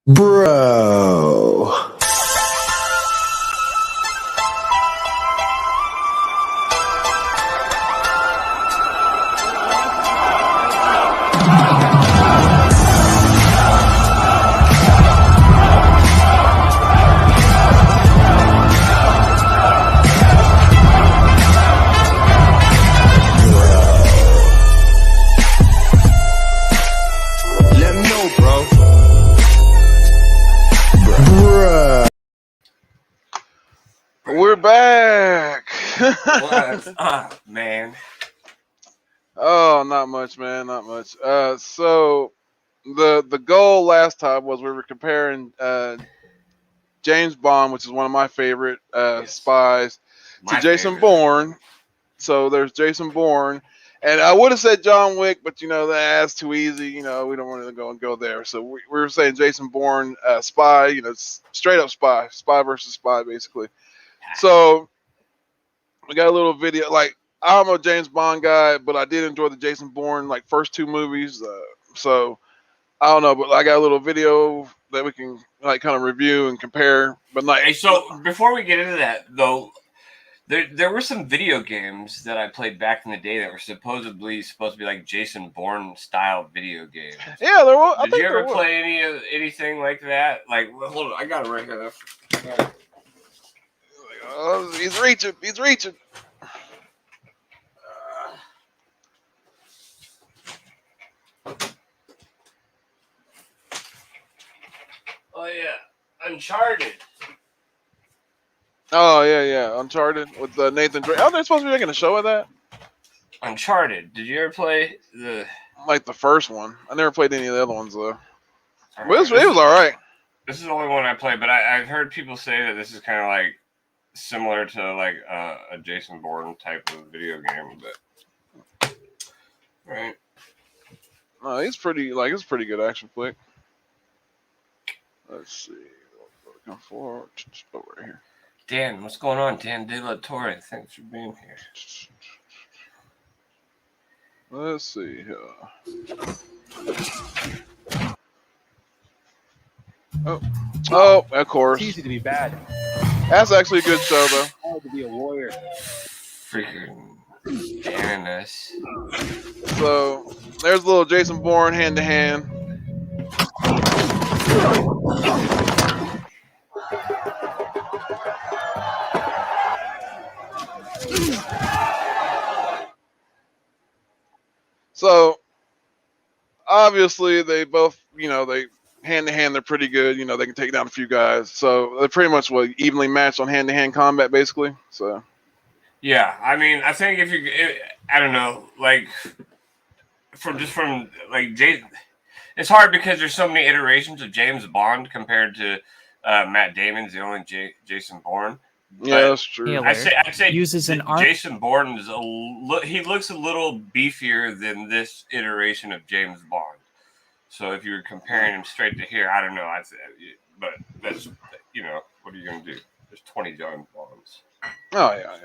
Bro. Let me know, bro. Bruh. We're back. What's up, man? Oh, not much, man. Not much. So the goal last time was we were comparing James Bond, which is one of my favorite Yes. spies, to My Jason favorite. Bourne. So there's Jason Bourne, and I would have said John Wick, but that's too easy. We don't want to go there. So we were saying Jason Bourne, spy. Straight up spy versus spy, basically. So we got a little video. Like, I'm a James Bond guy, but I did enjoy the Jason Bourne first two movies. So I don't know, but I got a little video that we can kind of review and compare. But Hey, so before we get into that, though, there were some video games that I played back in the day that were supposed to be like Jason Bourne style video games. Yeah, there was. Did you ever play anything like that? Like, hold on, I got it right here. He's reaching. Oh yeah, Uncharted. Oh yeah, Uncharted with Nathan Drake. Oh, they're supposed to be making a show of that. Uncharted. Did you ever play the first one? I never played any of the other ones though. Right, But it was all right. This is the only one I played, but I've heard people say that this is kind of like similar to a Jason Bourne type of video game, but right. No, it's pretty good action flick. Let's see. Come forward over here. Dan, what's going on? Dan De La Torre, thanks for being here. Let's see. Oh, of course. It's easy to be bad. That's actually a good show, though. Hard to be a warrior. Freaking Janice. So there's a little Jason Bourne hand to hand. So obviously they both, they hand to hand, they're pretty good. They can take down a few guys. So they're pretty much evenly matched on hand to hand combat, basically. So yeah, I mean, I think I don't know, from Jason, it's hard because there's so many iterations of James Bond compared to Matt Damon's the only Jason Bourne. Yeah, that's true. I'd say uses an Jason Bourne is he looks a little beefier than this iteration of James Bond. So if you were comparing him straight to here, I don't know. But that's what are you gonna do? There's 20 James Bonds. Oh yeah.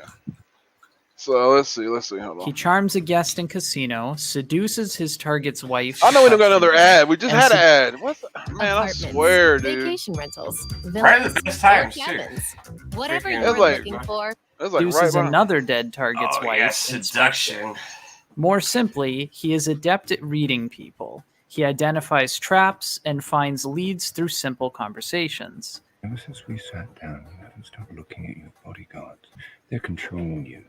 So let's see. Hold on. He charms a guest in casino, seduces his target's wife. I know we don't got another ad. We just had an ad. What the man? I swear, dude. Vacation rentals, Right at the best times too. cabins, whatever Freaking- you're looking for. That's Seduces right behind. another dead target's wife. Yeah, seduction. More simply, he is adept at reading people. He identifies traps and finds leads through simple conversations. Ever since we sat down, you haven't stopped looking at your bodyguards. They're controlling you.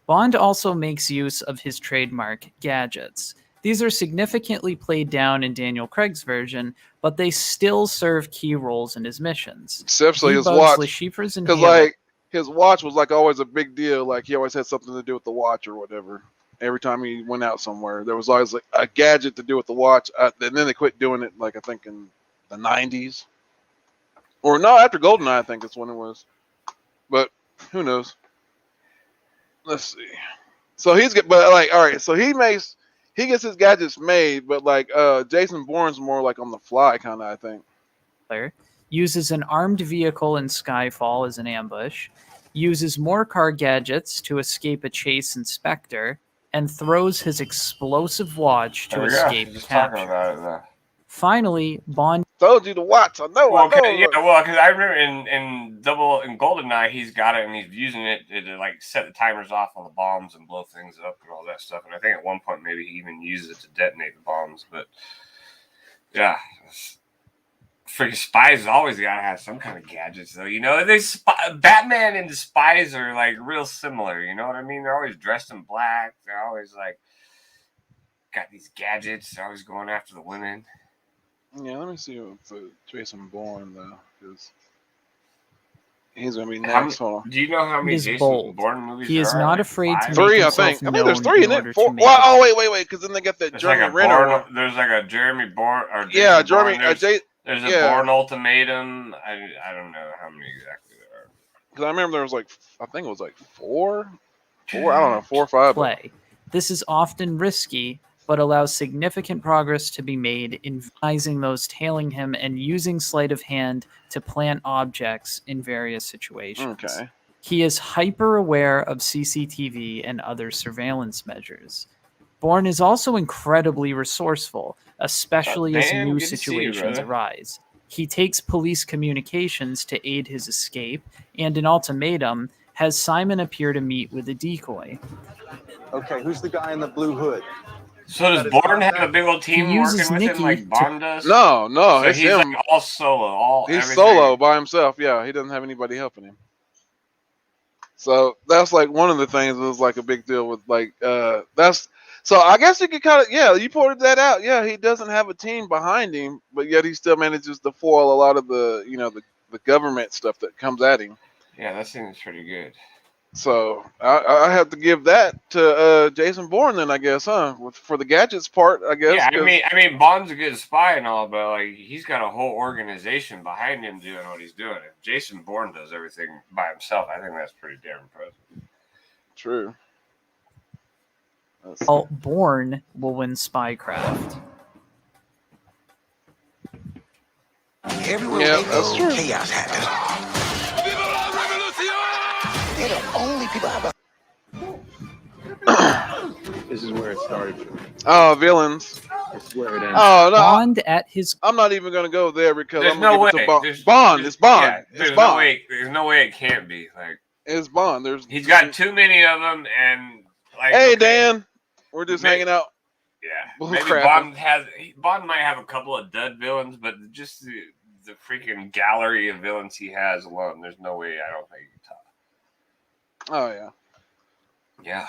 Bond also makes use of his trademark gadgets. These are significantly played down in Daniel Craig's version, but they still serve key roles in his missions. Especially his Debugs watch. Lashifra's Because inhaler. his watch was always a big deal. Like he always had something to do with the watch or whatever. Every time he went out somewhere, there was always a gadget to do with the watch. And then they quit doing it, I think in the 90s. Or no, after GoldenEye, I think that's when it was. But who knows? Let's see. So all right. So he gets his gadgets made, but Jason Bourne's more on the fly kind of, I think. Uses an armed vehicle in Skyfall as an ambush, uses more car gadgets to escape a chase in Spectre, and throws his explosive watch to escape Just talking capture. about it. Finally, Bond Told you to watch. I know. Well, I know. because I remember in GoldenEye, he's got it and he's using it to like set the timers off on the bombs and blow things up and all that stuff. And I think at one point maybe he even uses it to detonate the bombs. But yeah, freaking spies always gotta have some kind of gadgets, though. You know, Batman and the spies are like real similar. You know what I mean? They're always dressed in black. They're always like got these gadgets. They're always going after the women. Yeah, let me see for Jason Bourne though, because he's gonna be How next. Hold on. Do you know how many is Jason bold. Bourne movies He there is are? not Like afraid to five? make Three, I himself think. I think there's known three in in order it. to Four. make Well, it. oh wait, because then they got that There's like Jeremy a Renner Bourne. one. There's like a Jeremy Bourne or Jason Yeah, Bourne. Jeremy. There's a yeah. Bourne Ultimatum. I don't know how many exactly there are. Because I remember there was like, I think it was like four. I don't know, 4 or 5. Play. This is often risky, but allows significant progress to be made in vising those tailing him and using sleight of hand to plant objects in various situations. Okay. He is hyper aware of CCTV and other surveillance measures. Bourne is also incredibly resourceful, especially as Damn, new good to see you, situations brother. arise. He takes police communications to aid his escape, and in Ultimatum, has Simon appear to meet with a decoy. Okay, who's the guy in the blue hood? So does Bourne have a big old team uses working with him Nikki like to- Bond does? No, So it's he's him. like all solo. He's everything. solo by himself. Yeah, he doesn't have anybody helping him. So that's like one of the things that was like a big deal with like that's. So I guess you could kind of you pointed that out. Yeah, he doesn't have a team behind him, but yet he still manages to foil a lot of the the government stuff that comes at him. Yeah, that seems pretty good. So I have to give that to Jason Bourne then, I guess, huh? For the gadgets part, I guess. Yeah, 'cause- I mean, Bond's a good spy and all, but like he's got a whole organization behind him doing what he's doing. If Jason Bourne does everything by himself, I think that's pretty damn impressive. True. Well, Bourne will win Spycraft. Everywhere Yeah, they that's go, true. chaos happens. They're the only people have This is where it started for me. Oh, villains. This is where it ends. Oh no, Bond at his I'm not even gonna go there because There's I'm gonna no give way. it to Bond. There's- Bond. there's- It's Bond. yeah, It's there's Bond. no way. There's no way it can't be. Like It's Bond. There's. he's got too many of them, and like Hey okay, Dan, we're just Maybe- hanging out. Yeah, Bull maybe crap. Bond might have a couple of dud villains, but just the freaking gallery of villains he has alone, there's no way I don't think he can top. Oh yeah. Yeah,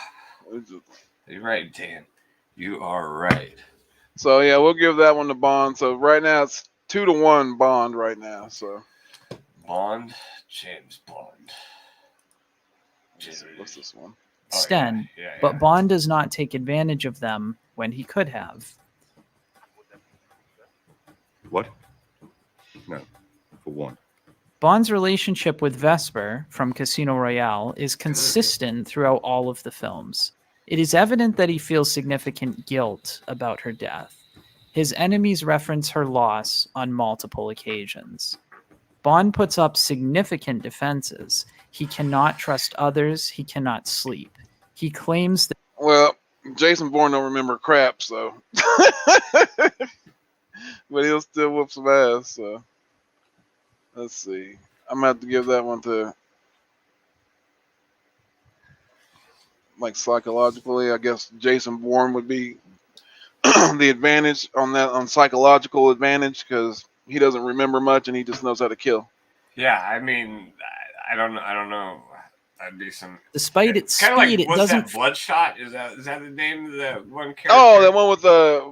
It's just- you're right, Dan. You are right. So yeah, we'll give that one to Bond. So right now it's 2-1 Bond right now. So Bond, James Bond. what's this one? Oh, Sten, yeah, but Bond does not take advantage of them when he could have. What? No, for one. Bond's relationship with Vesper from Casino Royale is consistent throughout all of the films. It is evident that he feels significant guilt about her death. His enemies reference her loss on multiple occasions. Bond puts up significant defenses. He cannot trust others. He cannot sleep. He claims that Well, Jason Bourne don't remember crap, so but he'll still whoop some ass. So let's see. I'm gonna have to give that one to like psychologically. I guess Jason Bourne would be the advantage on that on psychological advantage because he doesn't remember much and he just knows how to kill. Yeah, I mean, I don't know. That'd be some. despite its Kind speed, of like it what's doesn't. that? Bloodshot? Is that the name of that one character? Oh, that one with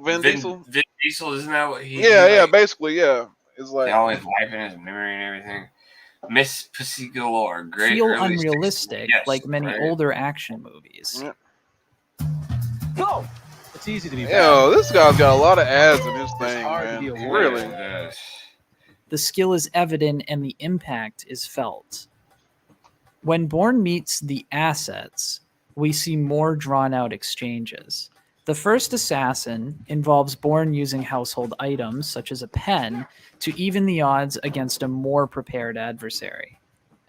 Vin Diesel. Vin Diesel, isn't that what he? Yeah, like, basically, yeah. It's like They always wiping his memory and everything. Miss Pussy Galore, great. Feel early stage- unrealistic, Yes, like many right. older action movies. Yeah. Go! It's easy to be bad. Yo, this guy's got a lot of ads in his thing, hard to man. be a Really. Yes. The skill is evident and the impact is felt. When Bourne meets the assets, we see more drawn-out exchanges. The first assassin involves Bourne using household items, such as a pen, to even the odds against a more prepared adversary.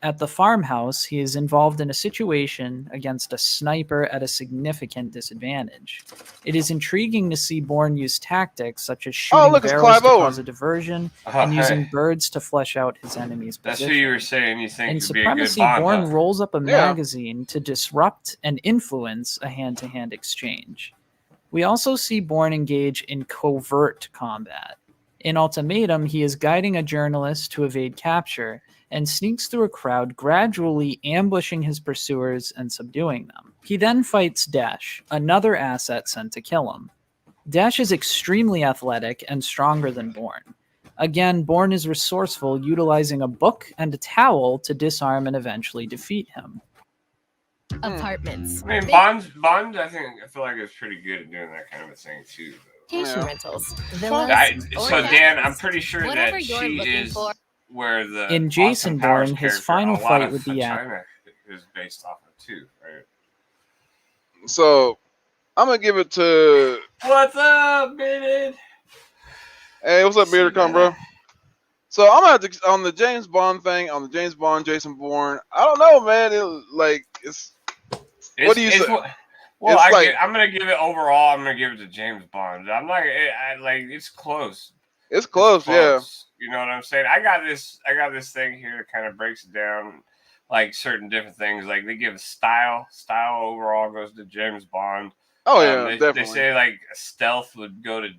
At the farmhouse, he is involved in a situation against a sniper at a significant disadvantage. It is intriguing to see Bourne use tactics such as shooting look, it's barrels Clive to Owen. cause a diversion Oh, and using hey, birds to flesh out his enemy's that's position. who you were saying you think In would be a good Supremacy, Bond. Bourne Huh? rolls up a Yeah. magazine to disrupt and influence a hand-to-hand exchange. We also see Bourne engage in covert combat. In Ultimatum, he is guiding a journalist to evade capture and sneaks through a crowd, gradually ambushing his pursuers and subduing them. He then fights Dash, another asset sent to kill him. Dash is extremely athletic and stronger than Bourne. Again, Bourne is resourceful, utilizing a book and a towel to disarm and eventually defeat him. Apartments. I mean, Bond. I feel like it's pretty good at doing that kind of a thing too. Vacation Yeah. rentals. Villas. So or Dan, I'm cabins. pretty sure Whatever that you're she looking is for. where the In Jason Austin Powers Bourne, his character, final a lot fight of with the China is based off of too, right? So I'm gonna give it to. What's up, Bearded? Hey, what's up, Bearded? Come, bro. So I'm gonna have to on the James Bond thing, on the James Bond, Jason Bourne. I don't know, man. What do you say? Well, It's like- I'm gonna give it overall. I'm gonna give it to James Bond. I'm like, it's close. It's close, yeah. You know what I'm saying? I got this thing here that kind of breaks it down, like certain different things. Like they give style. Style overall goes to James Bond. Oh yeah, They definitely. say like stealth would go to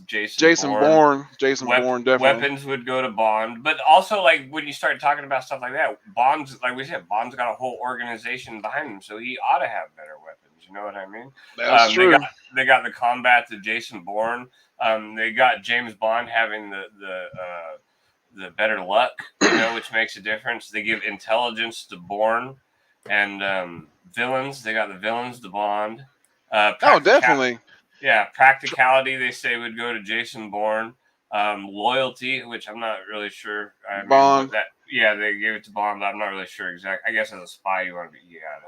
Jason Bourne. Jason Bourne, definitely. Weapons would go to Bond, but also like when you start talking about stuff like that, Bond's like we said, Bond's got a whole organization behind him, so he ought to have better weapons. You know what I mean? That's true. They got the combat to Jason Bourne. They got James Bond having the better luck, you know, which makes a difference. They give intelligence to Bourne, and villains. They got the villains to Bond. Oh, definitely. Yeah, practicality they say would go to Jason Bourne. Loyalty, which I'm not really sure. Bond. They gave it to Bond, but I'm not really sure exactly. I guess as a spy, you want to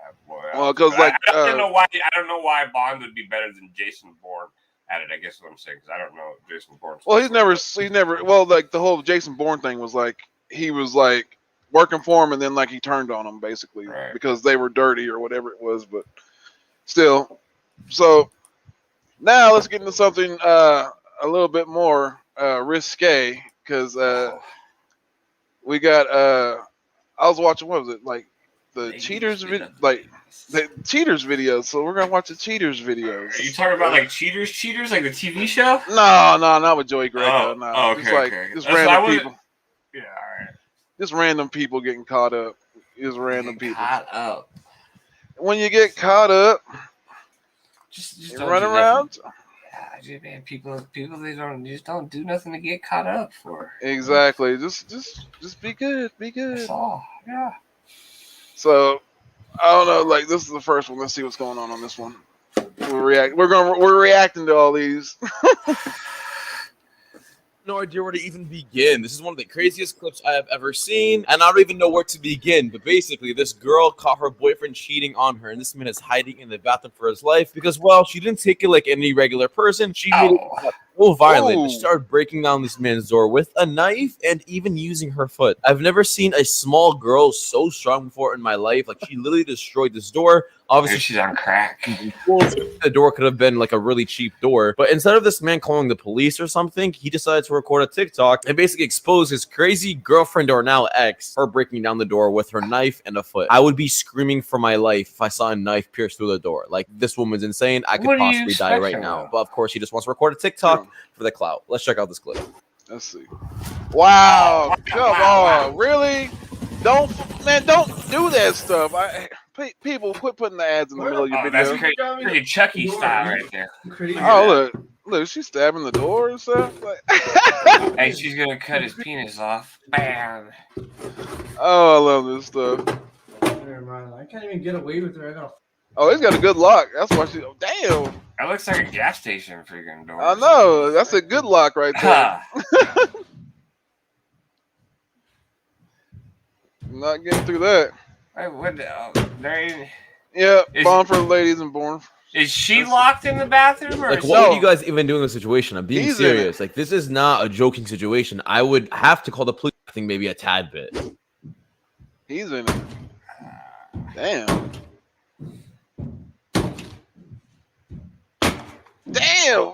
have loyalty. Well, because I don't know why. I don't know why Bond would be better than Jason Bourne at it. I guess is what I'm saying, because I don't know Jason Bourne. Well, he's never. Well, like the whole Jason Bourne thing was like he was like working for him, and then like he turned on him basically because they were dirty or whatever it was. But still, so now let's get into something a little bit more risque because we got. I was watching what was it like the Cheaters the Cheaters videos, so we're gonna watch the Cheaters videos. Are you talking about like Cheaters, like the TV show? No, not with Joey Greco. No, okay, just like okay. just That's random people. Yeah, all right. Just random people getting caught up. Just random people. Caught up. When you get caught up, Just you don't run do around. nothing. Man, people, they just don't do nothing to get caught up for. Exactly. Just be good. Be good. That's all. Yeah. So I don't know. Like this is the first one. Let's see what's going on this one. We're reacting to all these. No idea where to even begin. This is one of the craziest clips I have ever seen, and I don't even know where to begin. But basically, this girl caught her boyfriend cheating on her, and this man is hiding in the bathroom for his life because, well, she didn't take it like any regular person. She made it so violent. She started breaking down this man's door with a knife and even using her foot. I've never seen a small girl so strong before in my life. Like, she literally destroyed this door. Obviously, she's on crack. The door could have been like a really cheap door, but instead of this man calling the police or something, he decided to record a TikTok and basically expose his crazy girlfriend or now ex, her breaking down the door with her knife and a foot. I would be screaming for my life if I saw a knife pierce through the door. Like, this woman's insane. I could possibly die right now. But of course, he just wants to record a TikTok for the clout. Let's check out this clip. Let's see. Wow, come on, really? Don't do that stuff. People quit putting the ads in the middle of your video. That's crazy. Pretty Chucky style right there. Oh look, she's stabbing the door and stuff. Like, hey, she's gonna cut his penis off. Bam. Oh, I love this stuff. Never mind. I can't even get away with it. Oh, he's got a good lock. That's why she. Damn. That looks like a gas station freaking door. I know. That's a good lock right there. Not getting through that. Wait, what? Yeah, Bond for the ladies and Bourne. Is she locked in the bathroom? Or like, what would you guys even do in this situation? I'm being serious. Like, this is not a joking situation. I would have to call the police. I think maybe a tad bit. He's in it. Damn. Damn.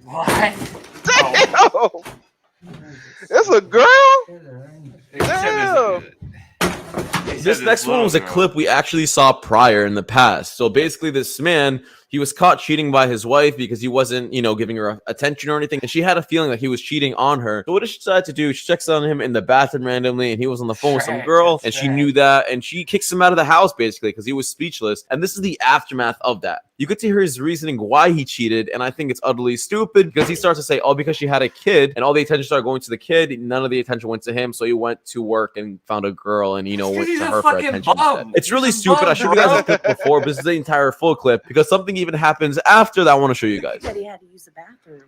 What? Damn. It's a girl? He said Damn. This next one was a clip we actually saw prior in the past. So basically, this man, he was caught cheating by his wife because he wasn't, giving her attention or anything. And she had a feeling that he was cheating on her. So what did she decide to do? She checks on him in the bathroom randomly, and he was on the phone with some girl, and she knew that, and she kicks him out of the house basically because he was speechless. And this is the aftermath of that. You get to hear his reasoning why he cheated, and I think it's utterly stupid because he starts to say, oh, because she had a kid, and all the attention started going to the kid, none of the attention went to him, so he went to work and found a girl and, went to her for attention instead. It's really stupid. I showed you guys a clip before, but this is the entire full clip because something even happens after that I want to show you guys. He said he had to use the bathroom,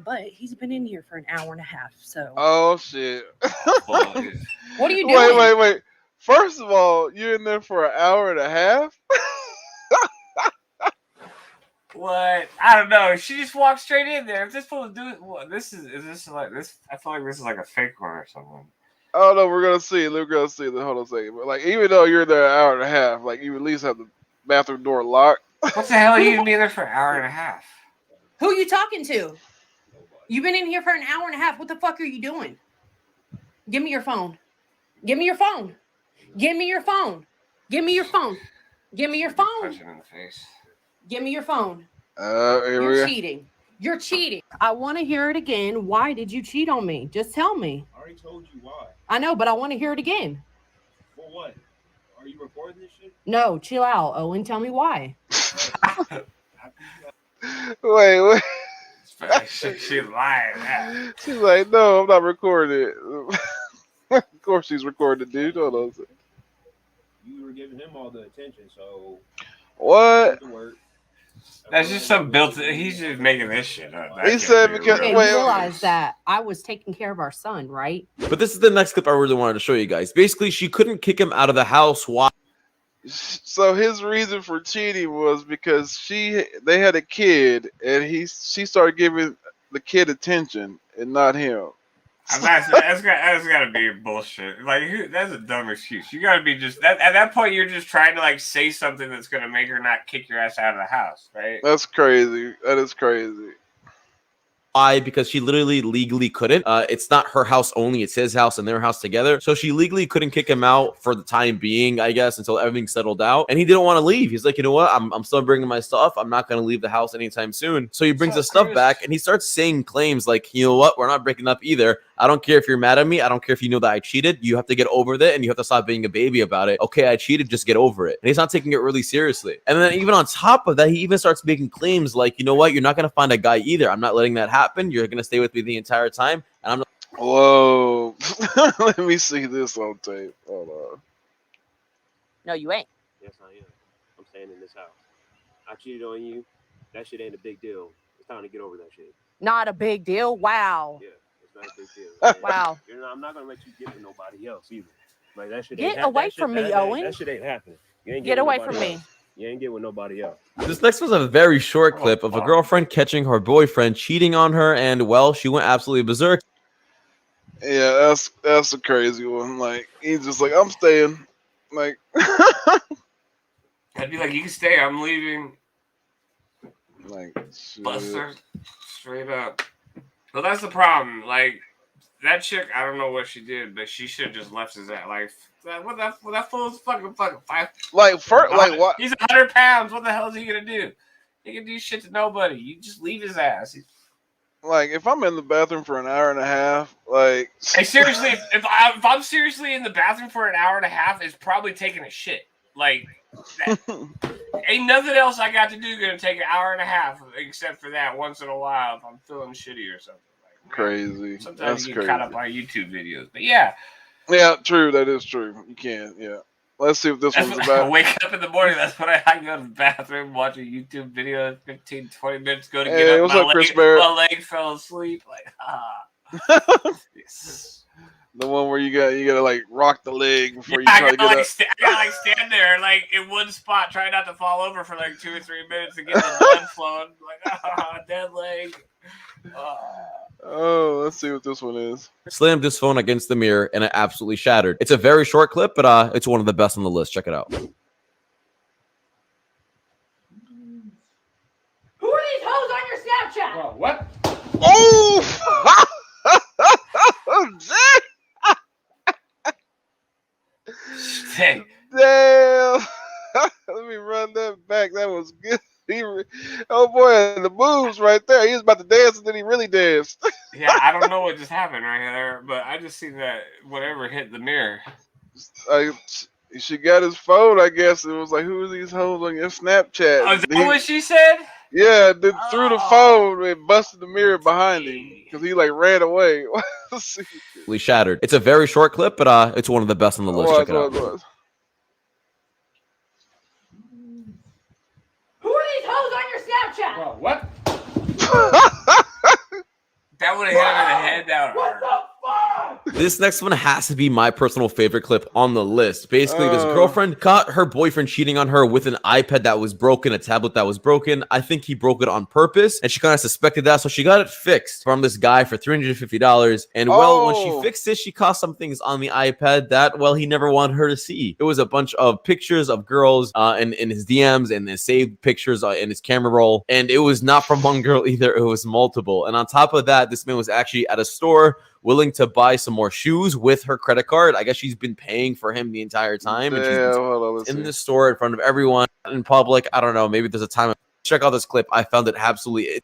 but he's been in here for an hour and a half, so. Oh, shit. What are you doing? Wait. First of all, you're in there for an hour and a half? What? I don't know. She just walked straight in there. If this fool was doing, what? Is this like this? I feel like this is like a fake one or something. Oh no, we're gonna see. We're gonna see. Hold on a second. But like, even though you're there an hour and a half, like you at least have the bathroom door locked. What the hell are you gonna be there for an hour and a half? Who are you talking to? You've been in here for an hour and a half. What the fuck are you doing? Give me your phone. Give me your phone. Give me your phone. Give me your phone. Give me your phone. Punch him in the face. Give me your phone. Here You're cheating. You're cheating. I want to hear it again. Why did you cheat on me? Just tell me. I already told you why. I know, but I want to hear it again. For what? Are you recording this shit? No, chill out, Owen. Tell me why. Wait. She's lying. She's like, no, I'm not recording it. Of course she's recording, dude. Hold on a second. You were giving him all the attention, so. What? That's just some built. He's just making this shit up. He said because Okay, you realize that I was taking care of our son, right? But this is the next clip I really wanted to show you guys. Basically, she couldn't kick him out of the house. Why? So his reason for cheating was because they had a kid and she started giving the kid attention and not him. That's gotta be bullshit. Like that's a dumb excuse. You gotta be just that at that point. You're just trying to like say something that's gonna make her not kick your ass out of the house, right? That's crazy. That is crazy. Why? Because she literally legally couldn't. It's not her house only; it's his house and their house together. So she legally couldn't kick him out for the time being, I guess, until everything settled out. And he didn't want to leave. He's like, you know what? I'm still bringing my stuff. I'm not going to leave the house anytime soon. So he brings the stuff back, and he starts saying claims like, you know what? We're not breaking up either. I don't care if you're mad at me. I don't care if you know that I cheated. You have to get over it, and you have to stop being a baby about it. Okay, I cheated. Just get over it. And he's not taking it really seriously. And then even on top of that, he even starts making claims like, you know what? You're not going to find a guy either. I'm not letting that happen. You're going to stay with me the entire time. And I'm not. Whoa. Let me see this on tape. Hold on. No, you ain't. Yes, I am. I'm staying in this house. I cheated on you. That shit ain't a big deal. It's time to get over that shit. Not a big deal. Wow. Yeah, it's not a big deal. Wow. I'm not gonna let you get with nobody else either. Like that shit. Get away from me, Owen. That shit ain't happening. You ain't Get away from me. You ain't get with nobody else. This next was a very short clip of a girlfriend catching her boyfriend cheating on her, and well, she went absolutely berserk. Yeah, that's a crazy one. Like he's just like, I'm staying. Like I'd be like, you can stay. I'm leaving. Like shit. Buster, straight up. Well, that's the problem. Like that chick, I don't know what she did, but she should have just left his ass. Like that fool's fucking 5. Like what? He's 100 pounds. What the hell is he gonna do? He can do shit to nobody. You just leave his ass. Like if I'm in the bathroom for an hour and a half, like hey, seriously, if I'm seriously in the bathroom for an hour and a half, it's probably taking a shit. Like ain't nothing else I got to do gonna take an hour and a half except for that once in a while if I'm feeling shitty or something. Like, crazy. Sometimes That's you get crazy. caught up on YouTube videos, but yeah. Yeah, true. That is true. You can. Yeah. Let's see what this one's about. I wake up in the morning. That's when I go to the bathroom, watch a YouTube video. 15, 20 minutes go to get Hey, up. what's up, Chris Barrett? My leg fell asleep. Like, yes. The one where you gotta like rock the leg before you I try to gotta get like up. I gotta like stand there like in one spot, try not to fall over for like 2 or 3 minutes to get the blood flowing. Like dead leg. Oh, let's see what this one is. Slammed his phone against the mirror and it absolutely shattered. It's a very short clip, but it's one of the best on the list. Check it out. Who are these hoes on your Snapchat? Bro, what? Oh! Hey, Damn! Let me run that back. That was good. Oh boy, the moves right there. He was about to dance and then he really danced. yeah, I don't know what just happened right there, but I just seen that whatever hit the mirror. She got his phone, I guess. It was like, who are these hoes on your Snapchat? Oh, is that what she said? Yeah, then threw the Oh, phone and busted the mirror behind him because he like ran away. Let's see. We shattered. It's a very short clip, but it's one of the best on the list. Check it out. Who are these hoes on your Snapchat? Bro, what? that would have hit him in the head. That would hurt. This next one has to be my personal favorite clip on the list. Basically, this girlfriend caught her boyfriend cheating on her with an iPad that was broken, a tablet that was broken. I think he broke it on purpose, and she kind of suspected that, so she got it fixed from this guy for $350. And well, when she fixed it, she caught some things on the iPad that, well, he never wanted her to see. It was a bunch of pictures of girls in his DMs and his saved pictures in his camera roll, and it was not from one girl either. It was multiple. And on top of that, this man was actually at a store willing to buy some more shoes with her credit card. I guess she's been paying for him the entire time. And she's been in the store in front of everyone in public. I don't know. Maybe there's a time. Check out this clip. I found it absolutely.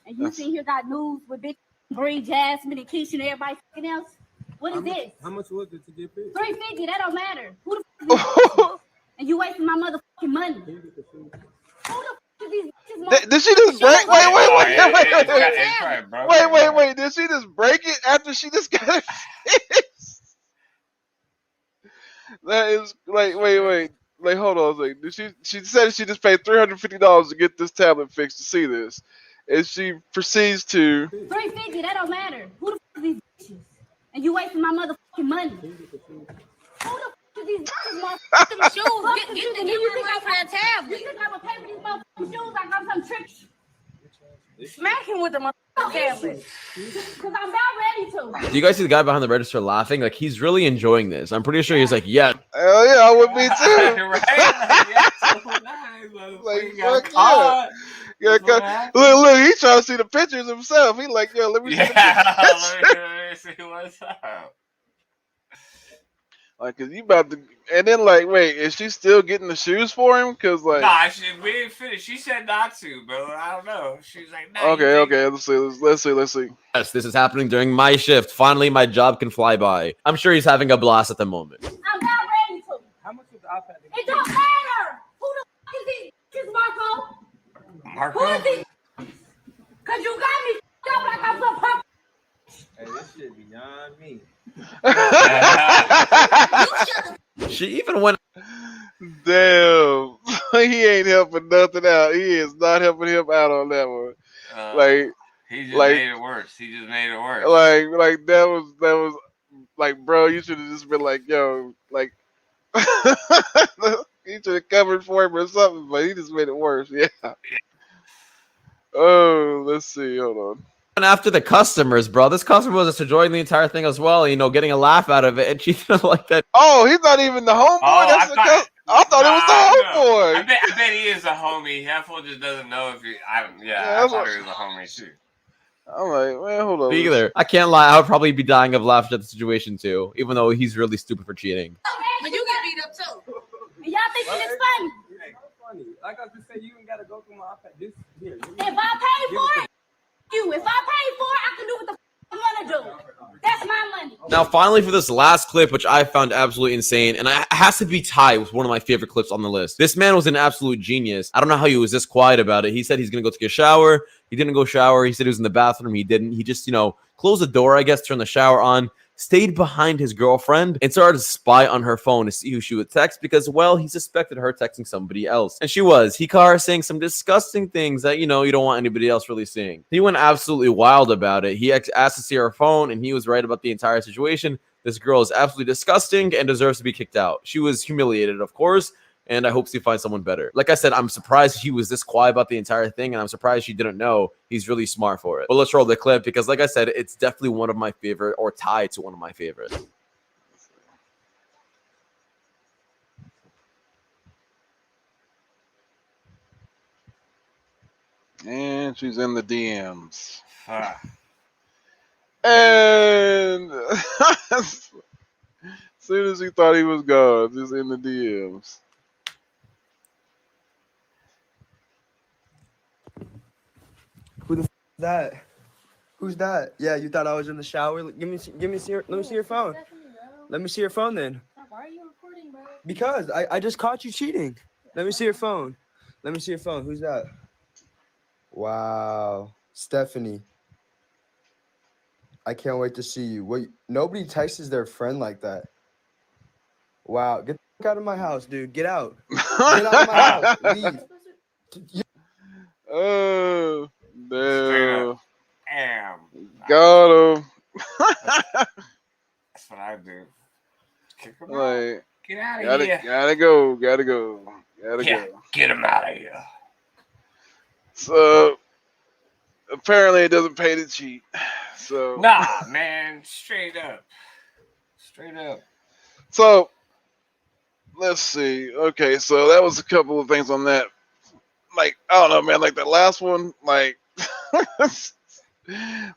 And you see here got news with Big Bree, Jasmine, and Keisha and everybody fucking else. What is this? How much was it to get paid? $350. That don't matter. Who the fuck is and you wasting my motherfucking money. Who the fuck is these bitches? Did she just break? Wait. Did she just break it after she just got it fixed? That is like, wait. Like, hold on a second. She said she just paid $350 to get this tablet fixed to see this. And she proceeds to $350. That don't matter. Who the fuck is these bitches? And you wasting my motherfucking money. Who the fuck is these bitches? Motherfucking shoes. Get the money for that tablet. You think I would pay for these motherfucking shoes? I got some tricks. Smack him with the motherfucking tablet. Because I'm about ready to. Do you guys see the guy behind the register laughing? Like, he's really enjoying this. I'm pretty sure he's like, yeah. Hell yeah, I would be too. Like, fuck yeah. Look, he's trying to see the pictures himself. He like, yo, let me see the pictures. let me see what's up. Like, cause you about to, and then like, wait, is she still getting the shoes for him? Cause like, nah, we didn't finish. She said not to, but I don't know. She's like, nah, okay, let's see. Yes, this is happening during my shift. Finally, my job can fly by. I'm sure he's having a blast at the moment. I'm about ready to. How much was the iPad? It don't matter. Who the fuck is these? Marco? Who is he? Cause you got me up like I'm some punk. Hey, this shit beyond me. She even went. Damn, he ain't helping nothing out. He is not helping him out on that one. He just made it worse. Like that was like, bro, you should have just been like, yo, like, he should have covered for him or something, but he just made it worse. Yeah. Oh, let's see. Hold on. And after the customers, bro, this customer was just enjoying the entire thing as well, getting a laugh out of it, and she didn't like that. Oh, he's not even the homeboy. I thought it was the homeboy. I bet he is a homie. That fool just doesn't know if he. I thought he was a homie too. I'm like, man, hold on. Either. I can't lie. I would probably be dying of laughter at the situation too, even though he's really stupid for cheating. But you get beat up too. And y'all thinking it's funny? Funny. Like I just said, you ain't gotta go through my iPad. This here. If I pay for it, if I pay for it, I can do what the I want to do. That's my money. Now, finally, for this last clip, which I found absolutely insane, and it has to be tied with one of my favorite clips on the list. This man was an absolute genius. I don't know how he was this quiet about it. He said he's gonna go take a shower. He didn't go shower. He said he was in the bathroom. He didn't. He just, closed the door, I guess, turned the shower on, stayed behind his girlfriend and started to spy on her phone to see who she would text because, well, he suspected her texting somebody else. And she was. He caught her saying some disgusting things that, you don't want anybody else really seeing. He went absolutely wild about it. He asked to see her phone, and he was right about the entire situation. This girl is absolutely disgusting and deserves to be kicked out. She was humiliated, of course, and I hope she finds someone better. Like I said, I'm surprised he was this quiet about the entire thing, and I'm surprised she didn't know. He's really smart for it. But let's roll the clip because, like I said, it's definitely one of my favorite, or tied to one of my favorites. And she's in the DMs. Ah. And as soon as he thought he was gone, just in the DMs. Who the that? Who's that? Yeah, you thought I was in the shower? Let me see your phone. Let me see your phone then. Why are you recording, bro? Because I just caught you cheating. Let me see your phone. Let me see your phone. Who's that? Wow, Stephanie. I can't wait to see you. Wait, nobody texts their friend like that. Wow, get the fuck out of my house, dude. Get out. Get out of my house. Leave. Oh, no. Damn. Got him. That's what I do. Kick him out. Like, Get out of here. Gotta go. Get him out of here. So apparently it doesn't pay to cheat. So Nah, man, straight up. So let's see. Okay, so that was a couple of things on that. Like, I don't know, man. Like that last one, like,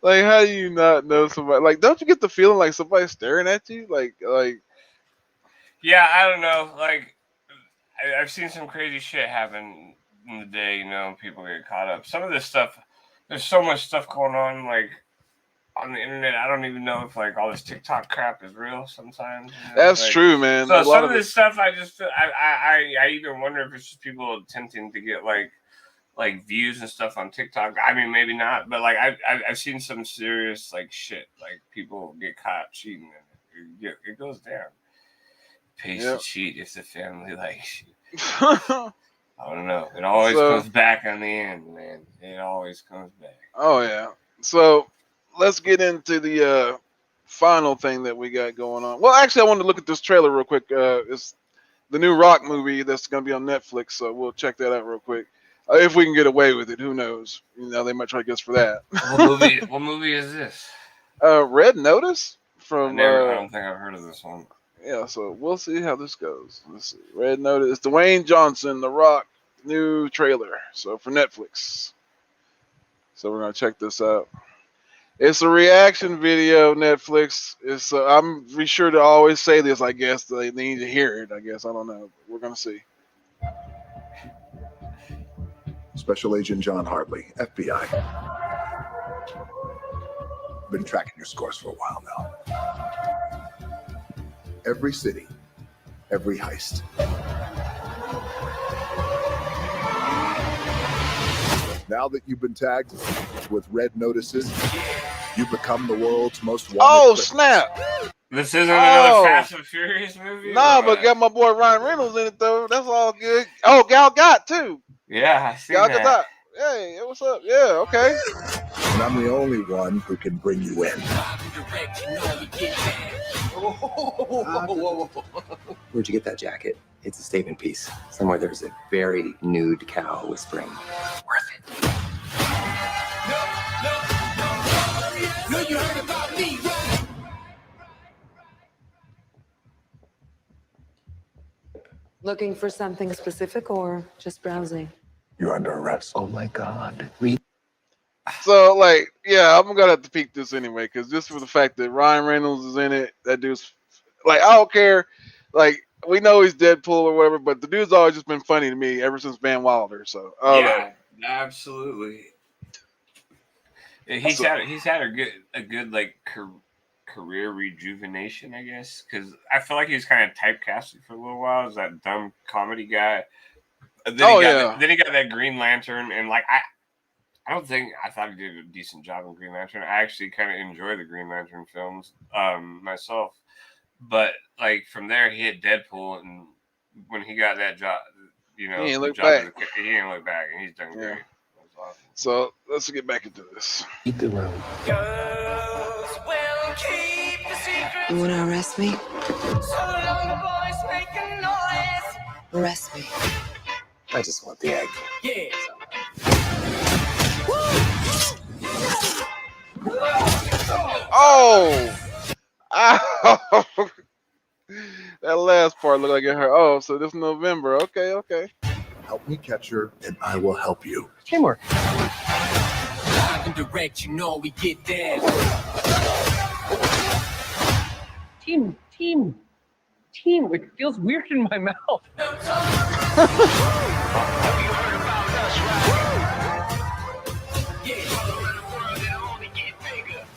like how do you not know somebody? Like, don't you get the feeling like somebody's staring at you? Like. Yeah, I don't know. Like, I've seen some crazy shit happen in the day. People get caught up. Some of this stuff, there's so much stuff going on, like on the internet. I don't even know if like all this TikTok crap is real. Sometimes That's like, true, man. So a lot some of this stuff, I just, I even wonder if it's just people attempting to get like views and stuff on TikTok. I mean, maybe not, but like I've seen some serious like shit. Like people get caught cheating, and it goes down. Pays to cheat if the family likes you. I don't know. It always comes back on the end, man. It always comes back. Oh yeah. So let's get into the final thing that we got going on. Well, actually, I wanted to look at this trailer real quick. It's the new Rock movie that's going to be on Netflix, so we'll check that out real quick. If we can get away with it, who knows? They might try to get us for that. What movie is this? Red Notice from. I don't think I've heard of this one. Yeah, so we'll see how this goes. Let's see. Red Notice. It's Dwayne Johnson, The Rock, new trailer. So for Netflix. So we're gonna check this out. It's a reaction video. Netflix. It's. I'm be sure to always say this. I guess they need to hear it. I guess I don't know. We're gonna see. Special Agent John Hartley, FBI. Been tracking your scores for a while now. Every city, every heist. Now that you've been tagged with red notices, you become the world's most wanted. Oh, criminal. snap! This isn't another Fast and Furious movie? Nah, but got my boy Ryan Reynolds in it though. That's all good. Oh, Gal Gadot too. Yeah, I see Gal that. Gadot. Hey, what's up? Yeah, okay. And I'm the only one who can bring you in. Where'd you get that jacket? It's a statement piece. Somewhere there's a very nude cow whispering, worth it. Looking for something specific or just browsing? You're under arrest. Oh my God. So, like, yeah, I'm gonna have to peek this anyway, because just for the fact that Ryan Reynolds is in it, that dude's like, I don't care. Like, we know he's Deadpool or whatever, but the dude's always just been funny to me ever since Van Wilder. So, yeah, absolutely. He's had a good like career rejuvenation, I guess, because I feel like he's kind of typecasted for a little while as that dumb comedy guy. Then he got that Green Lantern, and like I thought he did a decent job in Green Lantern. I actually kind of enjoy the Green Lantern films myself. But like from there, he hit Deadpool, and when he got that job, he ain't the look job back. he didn't look back, and he's done great. That's awesome. So let's get back into this. Eat the room. You want to arrest me? Arrest me. I just want the egg. Oh! Ow! That last part looked like it hurt. Oh, so this November. Okay, okay. Help me catch her, and I will help you. Teamwork. Direct, you know we get that. Team. It feels weird in my mouth.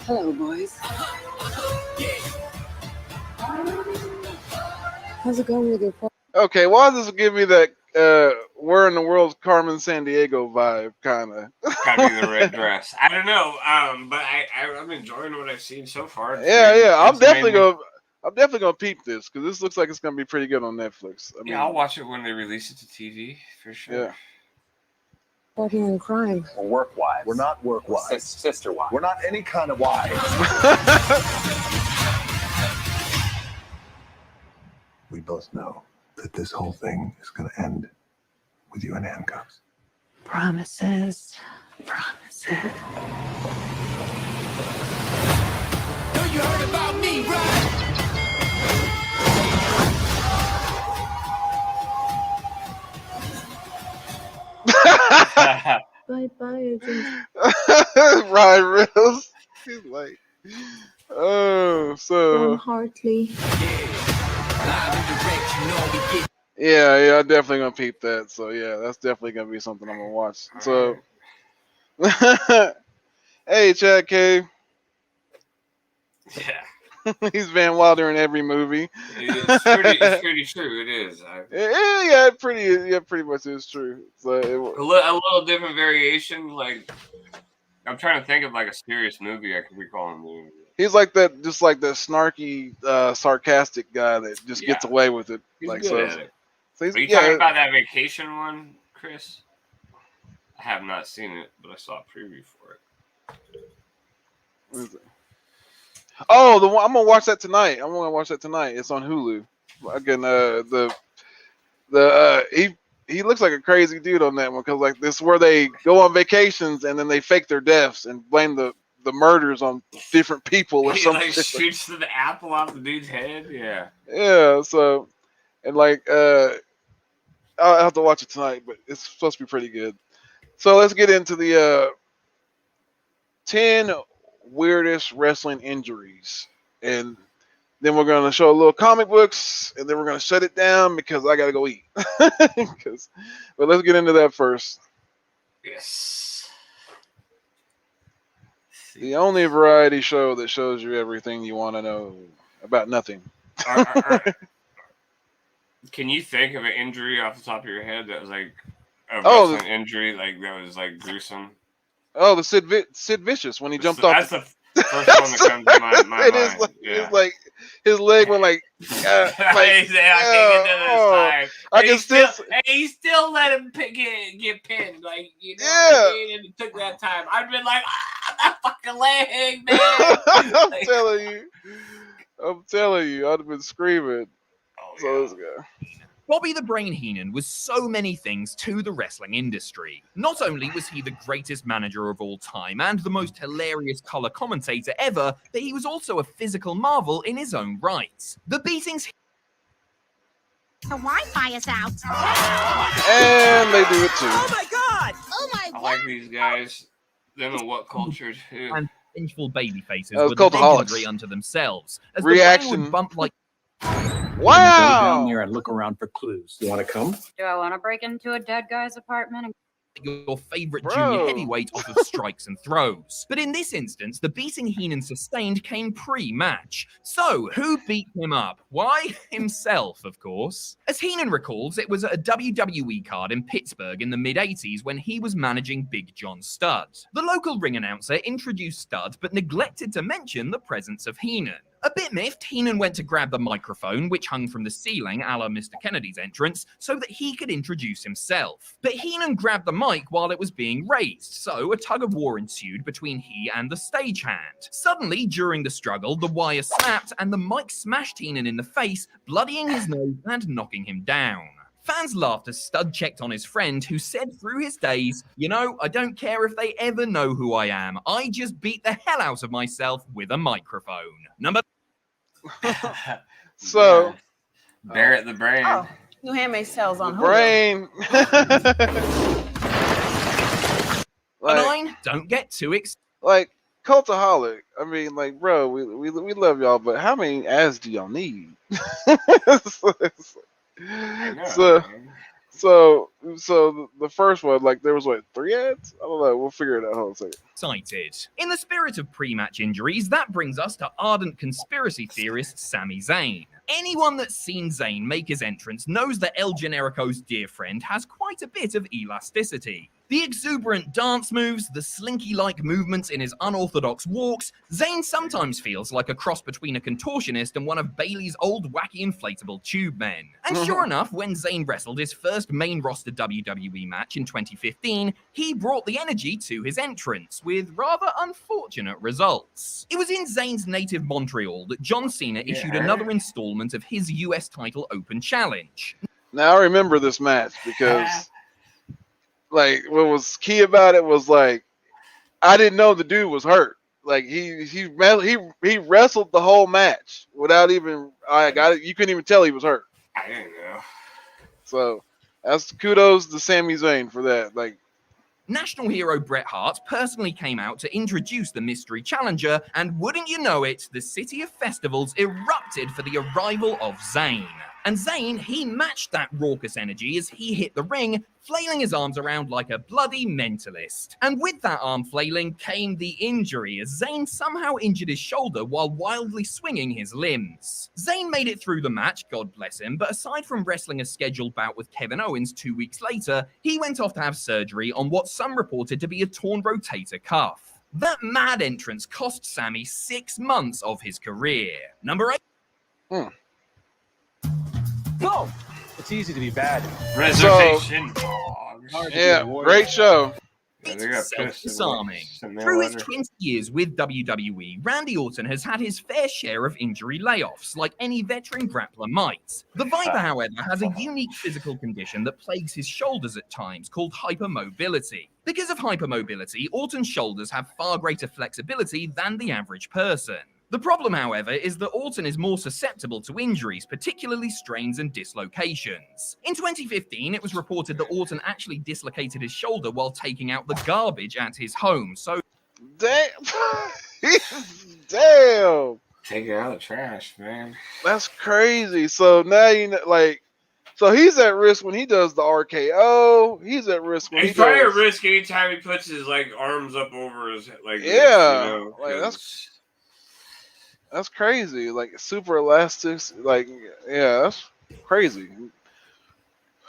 Hello, boys. How's it going with your phone? Okay, why does this give me that where in the world's Carmen Sandiego vibe, kind of? Gotta be the red dress. I don't know, but I'm enjoying what I've seen so far. Yeah. I'm definitely gonna peep this because this looks like it's gonna be pretty good on Netflix. I mean, I'll watch it when they release it to TV for sure. Yeah. Partner in crime. We're work wives. We're not work wives. Sister wives. We're not any kind of wives. We both know that this whole thing is going to end with you in handcuffs. Promises. Know you heard about me, right? Bye, agent. Ryan Reynolds. He's like, oh, so. Hartley. Yeah, I'm definitely gonna peep that. So yeah, that's definitely gonna be something I'm gonna watch. So, hey, Chad K. Yeah. He's Van Wilder in every movie. It's pretty true. It is. Yeah, pretty much is true. So A little different variation. Like I'm trying to think of like a serious movie I could recall him doing. he's like that, just like that snarky, sarcastic guy that just gets away with it. He's like good so. at it. So Are you talking about that vacation one, Chris? I have not seen it, but I saw a preview for it. What is it? Oh, the one I'm gonna watch that tonight. I'm gonna watch that tonight. It's on Hulu. Again, he looks like a crazy dude on that one because like this is where they go on vacations and then they fake their deaths and blame the murders on different people or He something. like shoots the apple off the dude's head. Yeah. Yeah. So, and like I'll have to watch it tonight, but it's supposed to be pretty good. So let's get into the 10 weirdest wrestling injuries, and then we're gonna show a little comic books, and then we're gonna shut it down because I gotta go eat. But let's get into that first. Yes. The only variety show that shows you everything you want to know about nothing. Can you think of an injury off the top of your head that was like a Oh, wrestling injury, like that was like gruesome? Oh, the Sid Vicious when he jumped off. That's the first one that comes to my mind. It's like his leg went like. I can't get that I can still. He still let him get pinned, like you know. What I mean? And it took that time. I'd been like, that fucking leg, man. I'm telling you, I'd have been screaming. So let's go. Bobby the Brain Heenan was so many things to the wrestling industry. Not only was he the greatest manager of all time and the most hilarious color commentator ever, but he was also a physical marvel in his own right. The beatings... The Wi-Fi is out. And they do it too. Oh my god! Oh my I like these guys. Them and What Culture too. And vengeful baby faces That was were Cultaholics. legendary unto themselves. As Reaction. the Brain would bump like... Wow! Go down there and look around for clues. You want to come? Do I want to break into a dead guy's apartment? your favorite Bro. junior heavyweight off of strikes and throws. But in this instance, the beating Heenan sustained came pre-match. So, who beat him up? Why? Himself, of course. As Heenan recalls, it was at a WWE card in Pittsburgh in the mid-80s when he was managing Big John Studd. The local ring announcer introduced Studd, but neglected to mention the presence of Heenan. A bit miffed, Heenan went to grab the microphone, which hung from the ceiling a la Mr. Kennedy's entrance, so that he could introduce himself. But Heenan grabbed the mic while it was being raised, so a tug-of-war ensued between he and the stagehand. Suddenly, during the struggle, the wire snapped and the mic smashed Heenan in the face, bloodying his nose and knocking him down. Fans laughed as Studd checked on his friend, who said through his days, "You know, I don't care if they ever know who I am. I just beat the hell out of myself with a microphone." Number So Barrett the Brain. Oh, New Handmaid's Tale's on Hulu. Brain. nine, don't get too excited. Like Cultaholic. I mean, like, bro, we love y'all, but how many ads do y'all need? So the first one, like, there was what, 3 ads? I don't know. We'll figure it out. Hold on a second. Excited. In the spirit of pre-match injuries, that brings us to ardent conspiracy theorist Sami Zayn. Anyone that's seen Zayn make his entrance knows that El Generico's dear friend has quite a bit of elasticity. The exuberant dance moves, the slinky-like movements in his unorthodox walks, Zayn sometimes feels like a cross between a contortionist and one of Bailey's old wacky inflatable tube men. And sure enough, when Zayn wrestled his first main roster WWE match in 2015, he brought the energy to his entrance, with rather unfortunate results. It was in Zayn's native Montreal that John Cena issued another installment of his US title Open Challenge. Now I remember this match because, like, what was key about it was, like, I didn't know the dude was hurt. Like, he wrestled the whole match without even, I got it. You couldn't even tell he was hurt. I didn't know. So that's kudos to Sami Zayn for that. Like, National hero Bret Hart personally came out to introduce the mystery challenger, and wouldn't you know it, the city of festivals erupted for the arrival of Zayn. And Zayn, he matched that raucous energy as he hit the ring, flailing his arms around like a bloody mentalist. And with that arm flailing came the injury, as Zayn somehow injured his shoulder while wildly swinging his limbs. Zayn made it through the match, God bless him, but aside from wrestling a scheduled bout with Kevin Owens 2 weeks later, he went off to have surgery on what some reported to be a torn rotator cuff. That mad entrance cost Sami 6 months of his career. Number 8. No, it's easy to be bad. Reservation. Yeah, great show. Self-disarming. Through his 20 years with WWE, Randy Orton has had his fair share of injury layoffs, like any veteran grappler might. The Viper, however, has a unique physical condition that plagues his shoulders at times, called hypermobility. Because of hypermobility, Orton's shoulders have far greater flexibility than the average person. The problem, however, is that Orton is more susceptible to injuries, particularly strains and dislocations. In 2015, it was reported that Orton actually dislocated his shoulder while taking out the garbage at his home, so... Damn! Damn! Take it out of the trash, man. That's crazy. So now you know, like, so he's at risk when he does the RKO. He's at risk when He's he probably does... at risk anytime he puts his, like, arms up over his head. Like, yeah. This, you know, like, that's crazy. Like, super elastic. Like, yeah, that's crazy.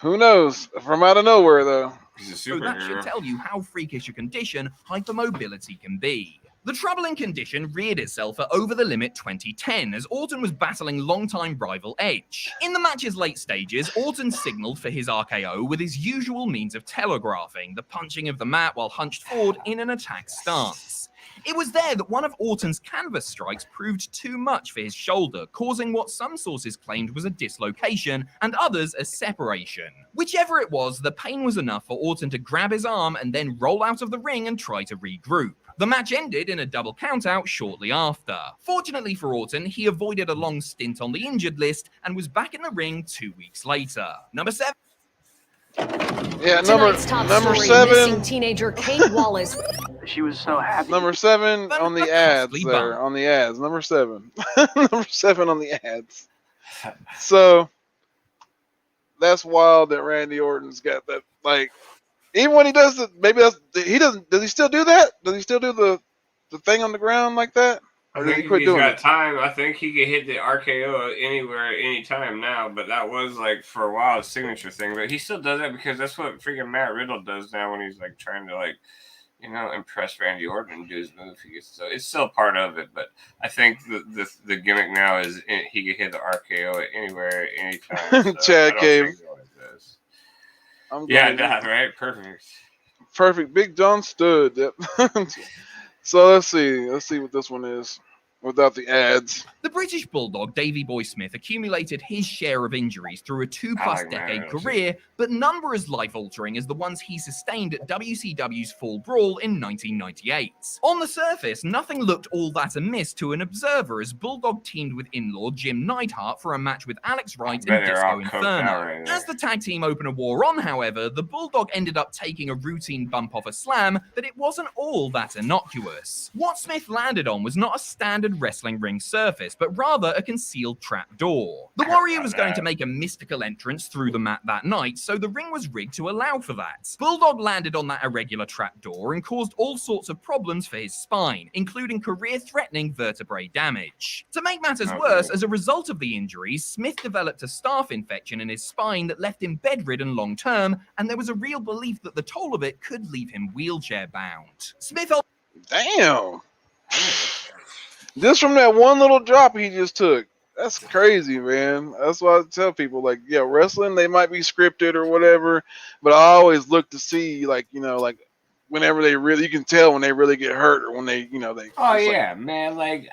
Who knows? From out of nowhere, though. He's a So that should tell you how freakish a condition hypermobility can be. The troubling condition reared itself at Over the Limit 2010 as Orton was battling longtime rival Edge. In the match's late stages, Orton signaled for his RKO with his usual means of telegraphing, the punching of the mat while hunched forward in an attack stance. It was there that one of Orton's canvas strikes proved too much for his shoulder, causing what some sources claimed was a dislocation and others a separation. Whichever it was, the pain was enough for Orton to grab his arm and then roll out of the ring and try to regroup. The match ended in a double countout shortly after. Fortunately for Orton, he avoided a long stint on the injured list and was back in the ring 2 weeks later. Number 7. Yeah, Tonight's top number story, 7. missing teenager Kate Wallace. She was so happy. Number 7 on the ads there. On the ads. Number 7. Number 7 on the ads. So that's wild that Randy Orton's got that. Like, Even when he does the, maybe that's he doesn't. Does he still do that? Does he still do the thing on the ground like that? Or I did he think quit he's doing got it? time. I think he can hit the RKO anywhere, anytime now. But that was like for a while his signature thing. But he still does that because that's what freaking Matt Riddle does now when he's like trying to like, impress Randy Orton and do his move. So it's still part of it. But I think the gimmick now is he can hit the RKO at anywhere, anytime. So Chad came. I'm Yeah, glad he- right. Perfect. Perfect. Big John stood. Yep. So let's see. Let's see what this one is without the ads. The British Bulldog Davey Boy Smith accumulated his share of injuries through a 2+ like decade Matt career, but none were as life-altering as the ones he sustained at WCW's Fall Brawl in 1998. On the surface, nothing looked all that amiss to an observer as Bulldog teamed with in-law Jim Neidhart for a match with Alex Wright bet and they're all Disco coked out Inferno. right there. As the tag team opener wore on, however, the Bulldog ended up taking a routine bump off a slam, but it wasn't all that innocuous. What Smith landed on was not a standard wrestling ring surface, but rather a concealed trapdoor. The Warrior was going to make a mystical entrance through the mat that night, so the ring was rigged to allow for that. Bulldog landed on that irregular trapdoor and caused all sorts of problems for his spine, including career-threatening vertebrae damage. To make matters worse, as a result of the injuries, Smith developed a staph infection in his spine that left him bedridden long-term, and there was a real belief that the toll of it could leave him wheelchair-bound. Smith... Damn. Just from that one little drop he just took. That's crazy, man. That's why I tell people, like, yeah, wrestling, they might be scripted or whatever, but I always look to see, like, like whenever they really, you can tell when they really get hurt or when they, they. Oh yeah, man. Like,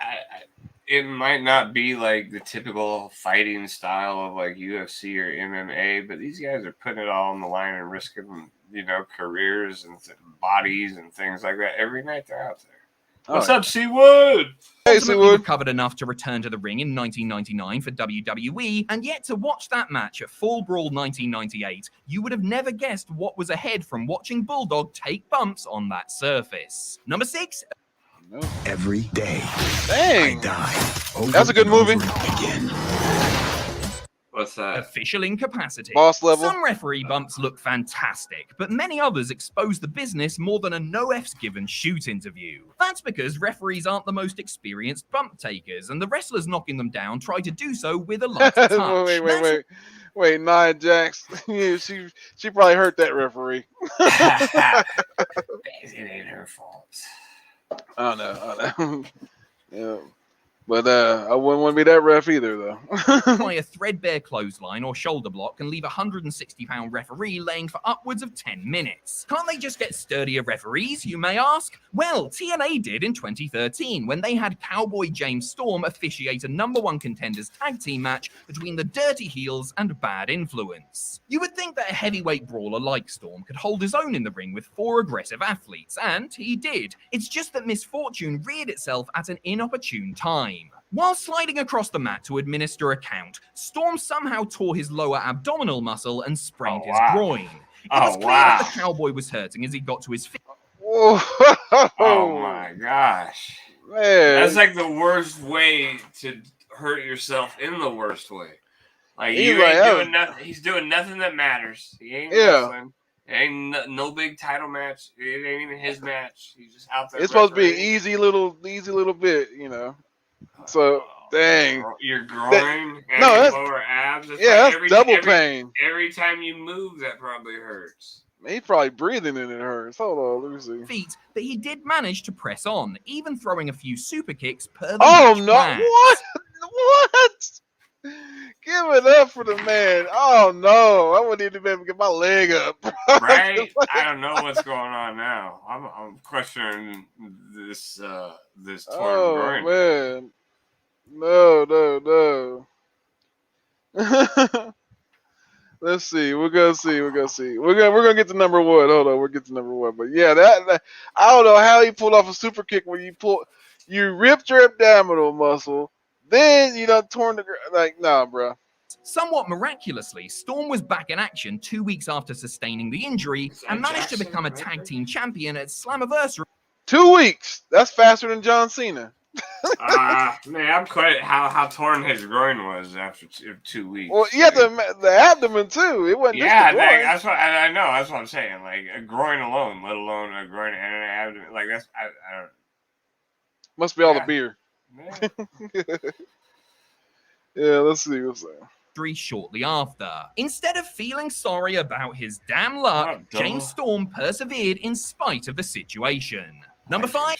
it might not be like the typical fighting style of like UFC or MMA, but these guys are putting it all on the line and risking, careers and bodies and things like that every night they're out there. What's up, Seawood? Hey, ultimately Seawood. recovered enough to return to the ring in 1999 for WWE, and yet to watch that match at Fall Brawl 1998, you would have never guessed what was ahead from watching Bulldog take bumps on that surface. Number 6. Every day, Dang. I die. That's a good movie. Again. What's that? Official incapacity. Boss level. Some referee bumps look fantastic, but many others expose the business more than a no F's given shoot interview. That's because referees aren't the most experienced bump takers, and the wrestlers knocking them down try to do so with a light touch. Wait, Nia Jax. Yeah, she probably hurt that referee. It ain't her fault. I know. Yeah. But I wouldn't want to be that ref either, though. By a threadbare clothesline or shoulder block can leave a 160-pound referee laying for upwards of 10 minutes. Can't they just get sturdier referees, you may ask? Well, TNA did in 2013 when they had Cowboy James Storm officiate a #1 contenders tag team match between the Dirty Heels and Bad Influence. You would think that a heavyweight brawler like Storm could hold his own in the ring with 4 aggressive athletes, and he did. It's just that misfortune reared itself at an inopportune time. While sliding across the mat to administer a count, Storm somehow tore his lower abdominal muscle and sprained his groin. It was clear that the Cowboy was hurting as he got to his feet. Oh my gosh. Man. That's like the worst way to hurt yourself in the worst way. Like, He's you like, ain't oh. doing nothing. He's doing nothing that matters. He ain't Yeah. wrestling. It ain't no big title match. It ain't even his match. He's just out there. It's supposed to be an refereeing. easy little bit, So, dang. Your groin and no, your that's- lower abs. It's yeah, like that's double pain. Every time you move, that probably hurts. He's probably breathing and it hurts. Hold on, let me see. Feet, but he did manage to press on, even throwing a few super kicks per the Oh match no! plan. What? Give it up for the man. Oh no! I wouldn't even be able to get my leg up. Right? I don't know what's going on now. I'm questioning this torn Oh groin. man! No. Let's see. We're gonna see. We're gonna get to number 1. Hold on. We'll get to number 1. But yeah, that I don't know how he pulled off a super kick when you ripped your abdominal muscle, then you done torn the nah, bro. Somewhat miraculously, Storm was back in action 2 weeks after sustaining the injury and managed to become a tag team champion at Slammiversary. 2 weeks. That's faster than John Cena. Man, I'm quite how torn his groin was after 2 weeks. Well, yeah, the abdomen too. It wasn't just the groin. That's what I know. That's what I'm saying. Like a groin alone, let alone a groin and an abdomen. Like that's I don't. Must be all the beer. Yeah, let's see what's there. Shortly after. Instead of feeling sorry about his damn luck, James Storm persevered in spite of the situation. Number 5.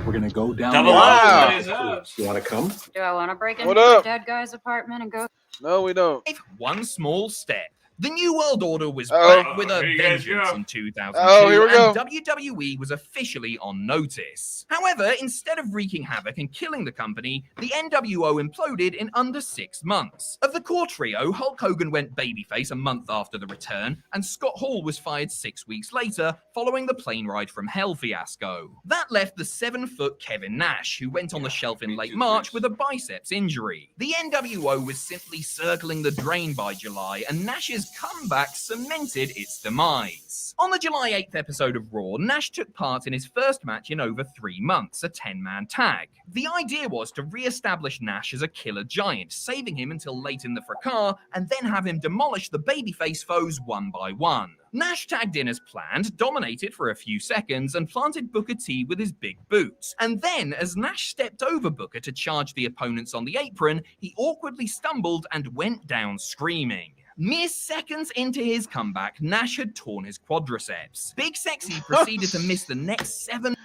We're gonna go down. Double there. You want to come? Do I want to break What into up? a dead guy's apartment and go? No, we don't. One small step. The New World Order was Uh-oh. back with a Here you guys vengeance go. in 2002, Oh, here we go. and WWE was officially on notice. However, instead of wreaking havoc and killing the company, the NWO imploded in under 6 months. Of the core trio, Hulk Hogan went babyface a month after the return, and Scott Hall was fired 6 weeks later, following the plane ride from Hell fiasco. That left the 7-foot Kevin Nash, who went on the shelf in late March with a biceps injury. The NWO was simply circling the drain by July, and Nash's comeback cemented its demise. On the July 8th episode of Raw, Nash took part in his first match in over 3 months, a 10-man tag. The idea was to re-establish Nash as a killer giant, saving him until late in the fracas, and then have him demolish the babyface foes one by one. Nash tagged in as planned, dominated for a few seconds, and planted Booker T with his big boots. And then, as Nash stepped over Booker to charge the opponents on the apron, he awkwardly stumbled and went down screaming. Mere seconds into his comeback, Nash had torn his quadriceps. Big Sexy proceeded to miss the next 7...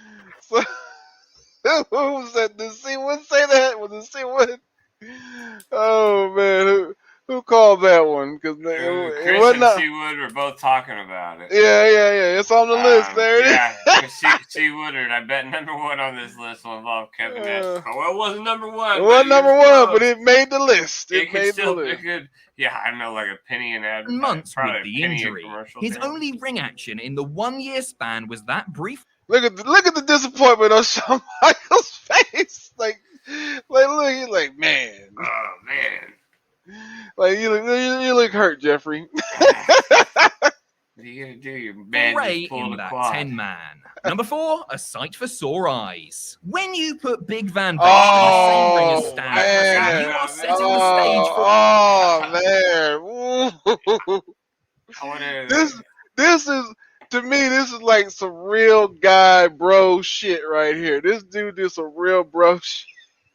Who was that? Did C1 say that? Was it C1? Oh man, who called that one? Because Chris it wasn't. and C. Woodward were both talking about it. Yeah. It's on the list. There it is. Yeah, C. Woodward. I bet number 1 on this list will involve Kevin Nash. Well, it wasn't number 1. It wasn't number 1, but it made the list. It made the list. It could. Yeah, I don't know, like a penny an ad. months probably with a the penny a injury. commercial His thing. only ring action in the 1-year span was that brief... Look at the disappointment on Shawn Michaels' face. Like look, he's like, man. Oh man. Like you look hurt, Jeffrey. What are you gonna do? Your man Ray just pulled in a that quad. 10-man. Number 4, a sight for sore eyes. When you put Big Van Dam in the same ring as Stan man. you are setting the stage for... This is, to me, this is like some real guy bro shit right here. This dude did some real bro shit.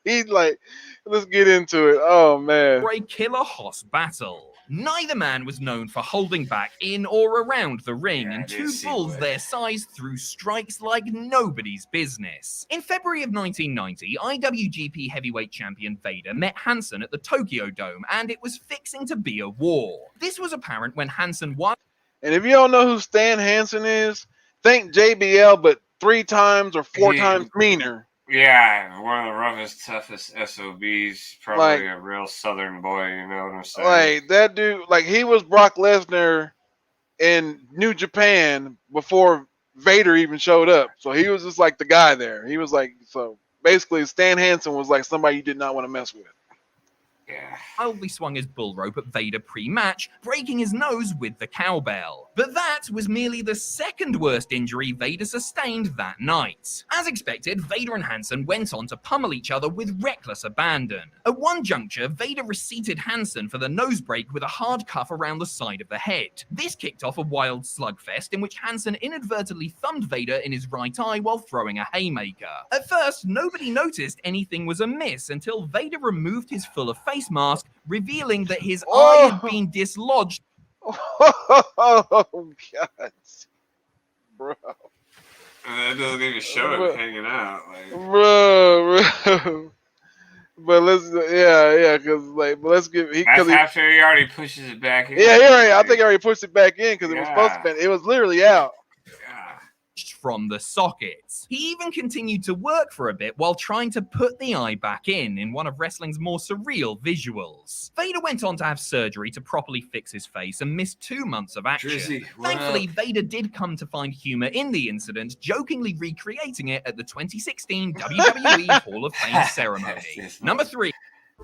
He's like, let's get into it. Oh man. For a killer Hoss battle. Neither man was known for holding back in or around the ring, and two bulls their size threw strikes like nobody's business. In February of 1990, IWGP Heavyweight Champion Vader met Hansen at the Tokyo Dome, and it was fixing to be a war. This was apparent when Hansen won. And if you don't know who Stan Hansen is, think JBL, but 3 times or 4 times meaner. Yeah, one of the roughest, toughest SOBs. Probably Like- a real Southern boy. You know what I'm saying? Like that dude, like he was Brock Lesnar in New Japan before Vader even showed up. So he was just like the guy there. He was like, so basically Stan Hansen was like somebody you did not want to mess with. Wildly swung his bull rope at Vader pre-match, breaking his nose with the cowbell. But that was merely the second worst injury Vader sustained that night. As expected, Vader and Hansen went on to pummel each other with reckless abandon. At one juncture, Vader reseated Hansen for the nose break with a hard cuff around the side of the head. This kicked off a wild slugfest in which Hansen inadvertently thumbed Vader in his right eye while throwing a haymaker. At first, nobody noticed anything was amiss until Vader removed his full of face mask, revealing that his eye had been dislodged. Oh God, bro. That doesn't even show him hanging out. Like, bro. But let's give. that's after he already pushes it back in. Yeah, you're right. I think he already pushed it back in because it was supposed to be. It was literally out. From the sockets. He even continued to work for a bit while trying to put the eye back in one of wrestling's more surreal visuals. Vader went on to have surgery to properly fix his face and missed 2 months of action. Drizzy, what Thankfully, up? Vader did come to find humor in the incident, jokingly recreating it at the 2016 WWE Hall of Fame ceremony. Number 3.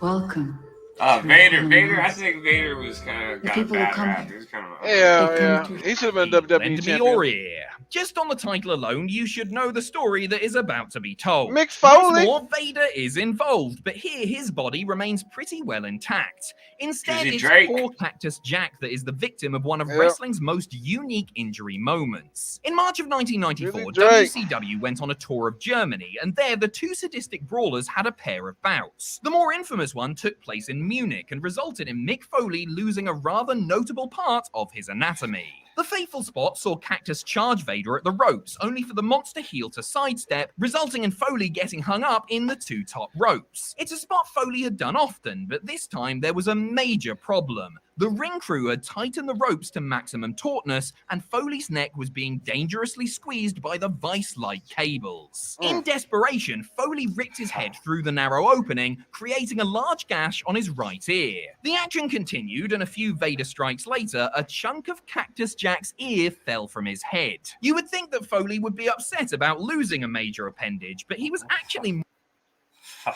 Welcome Vader. I think Vader was kind of got a bad rap. He was kind of Yeah. He should have been a WWE Lend me champion. your ear. Just on the title alone, you should know the story that is about to be told. Mick Foley? Once more, Vader is involved, but here his body remains pretty well intact. Instead, it's Drake. poor Cactus Jack that is the victim of one of wrestling's most unique injury moments. In March of 1994, Drake. WCW went on a tour of Germany, and there the two sadistic brawlers had a pair of bouts. The more infamous one took place in Munich and resulted in Mick Foley losing a rather notable part of his anatomy. The fateful spot saw Cactus charge Vader at the ropes, only for the monster heel to sidestep, resulting in Foley getting hung up in the two top ropes. It's a spot Foley had done often, but this time there was a major problem. The ring crew had tightened the ropes to maximum tautness, and Foley's neck was being dangerously squeezed by the vice-like cables. In desperation, Foley ripped his head through the narrow opening, creating a large gash on his right ear. The action continued, and a few Vader strikes later, a chunk of Cactus Jack's ear fell from his head. You would think that Foley would be upset about losing a major appendage, but he was actually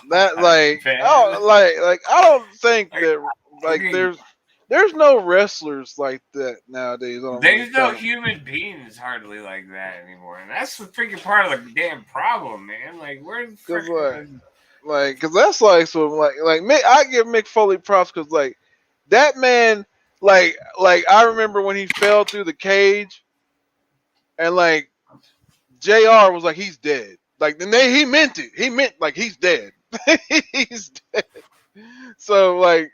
That I don't think that there's no wrestlers like that nowadays. I don't There's really no think. human beings hardly like that anymore, and that's the freaking part of the damn problem, man. Like, where the frick? Cause that's like so like Mick, I give Mick Foley props because like that man like I remember when he fell through the cage and like JR was like he's dead. Like then he meant it. He meant like he's dead. He's dead. So like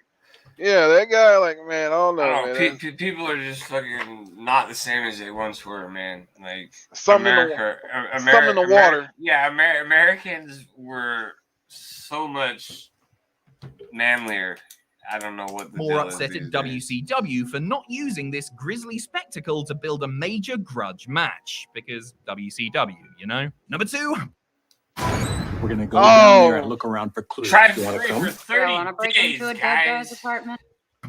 yeah, that guy like man, I don't know. Man. People are just fucking not the same as they once were, man. Like Something in the water. Yeah, Americans were so much manlier. I don't know what the more deal upset is at these days. WCW for not using this grisly spectacle to build a major grudge match. Because WCW, you know? Number 2. We're gonna go down there and look around for clues. Try to You wanna free come? for 30 Wanna break days, into a dead guys. guy's apartment?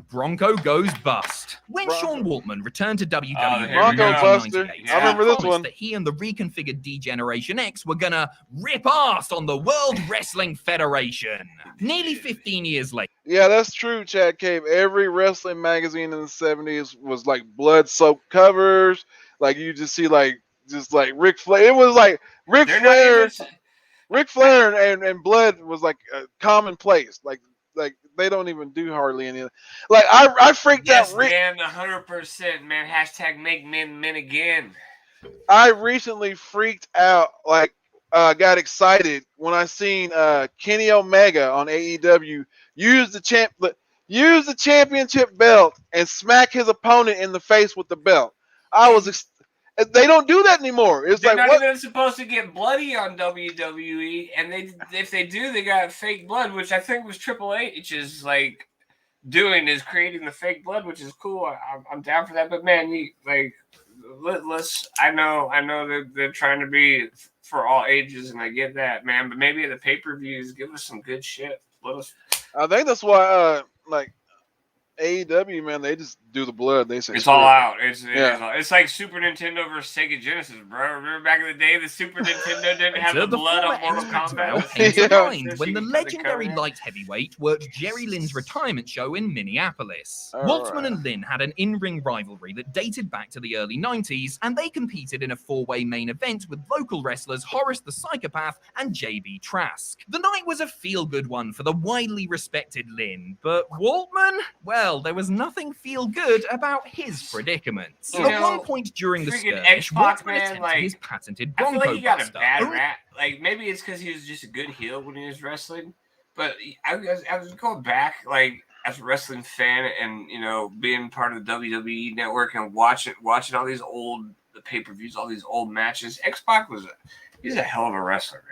Bronco goes bust. When Sean Waltman returned to WWE in Bronco Buster. 1998, I remember he this promised one. that he and the reconfigured D-Generation X were gonna rip ass on the World Wrestling Federation. Nearly 15 years later. Yeah, that's true, Chad Cave. Every wrestling magazine in the 70s was like blood-soaked covers. Like you just see like Ric Flair. It was like Ric Flair and blood was like a commonplace. Like they don't even do hardly any. Like I freaked Yes, out. man, 100%, man. Hashtag make men again. I recently freaked out. Like got excited when I seen Kenny Omega on AEW use the championship belt and smack his opponent in the face with the belt. They don't do that anymore. It's They're like not what? even supposed to get bloody on WWE, and if they do, they got fake blood, which I think was Triple H is like doing is creating the fake blood, which is cool. I'm down for that, but man, let's. I know they're trying to be for all ages, and I get that, man. But maybe at the pay-per-views, give us some good shit. Let us. I think that's why like AEW, man, they just do the blood. They say It's all out. Yeah. It's like Super Nintendo versus Sega Genesis, bro. Remember back in the day, the Super Nintendo didn't have the blood on Mortal Kombat. Came to mind when the legendary light heavyweight worked Jerry Lynn's retirement show in Minneapolis. Waltman and Lynn had an in-ring rivalry that dated back to the early 90s, and they competed in a 4-way main event with local wrestlers Horace the Psychopath and JB Trask. The night was a feel-good one for the widely respected Lynn, but Waltman, well, there was nothing feel-good about his predicaments. At one point during the skirmish, Xbox, Waltman man, attempted like, his patented I feel Bronco like he got a Buster. bad rap. Like maybe it's because he was just a good heel when he was wrestling. But I was going back, like as a wrestling fan, and being part of the WWE network and watching all these old pay-per-views, all these old matches. X-Pac he's a hell of a wrestler,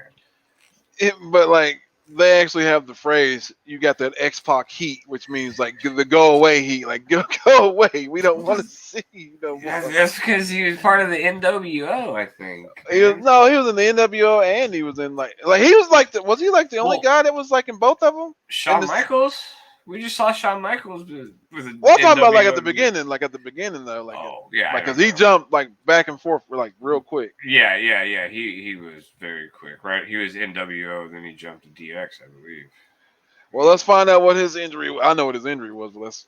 man. But like they actually have the phrase, you got that X-Pac heat, which means like the go away heat, like go away. We don't want to see you no more. That's because he was part of the NWO, I think. He was in the NWO and he was in like he was like was he like the only guy that was like in both of them? Shawn Michaels? We just saw Shawn Michaels with a. Well, I'm talking about like at the beginning though, like because he jumped like back and forth like real quick. Yeah. He was very quick, right? He was NWO, then he jumped to DX, I believe. Well, let's find out what his injury. I know what his injury was, but let's.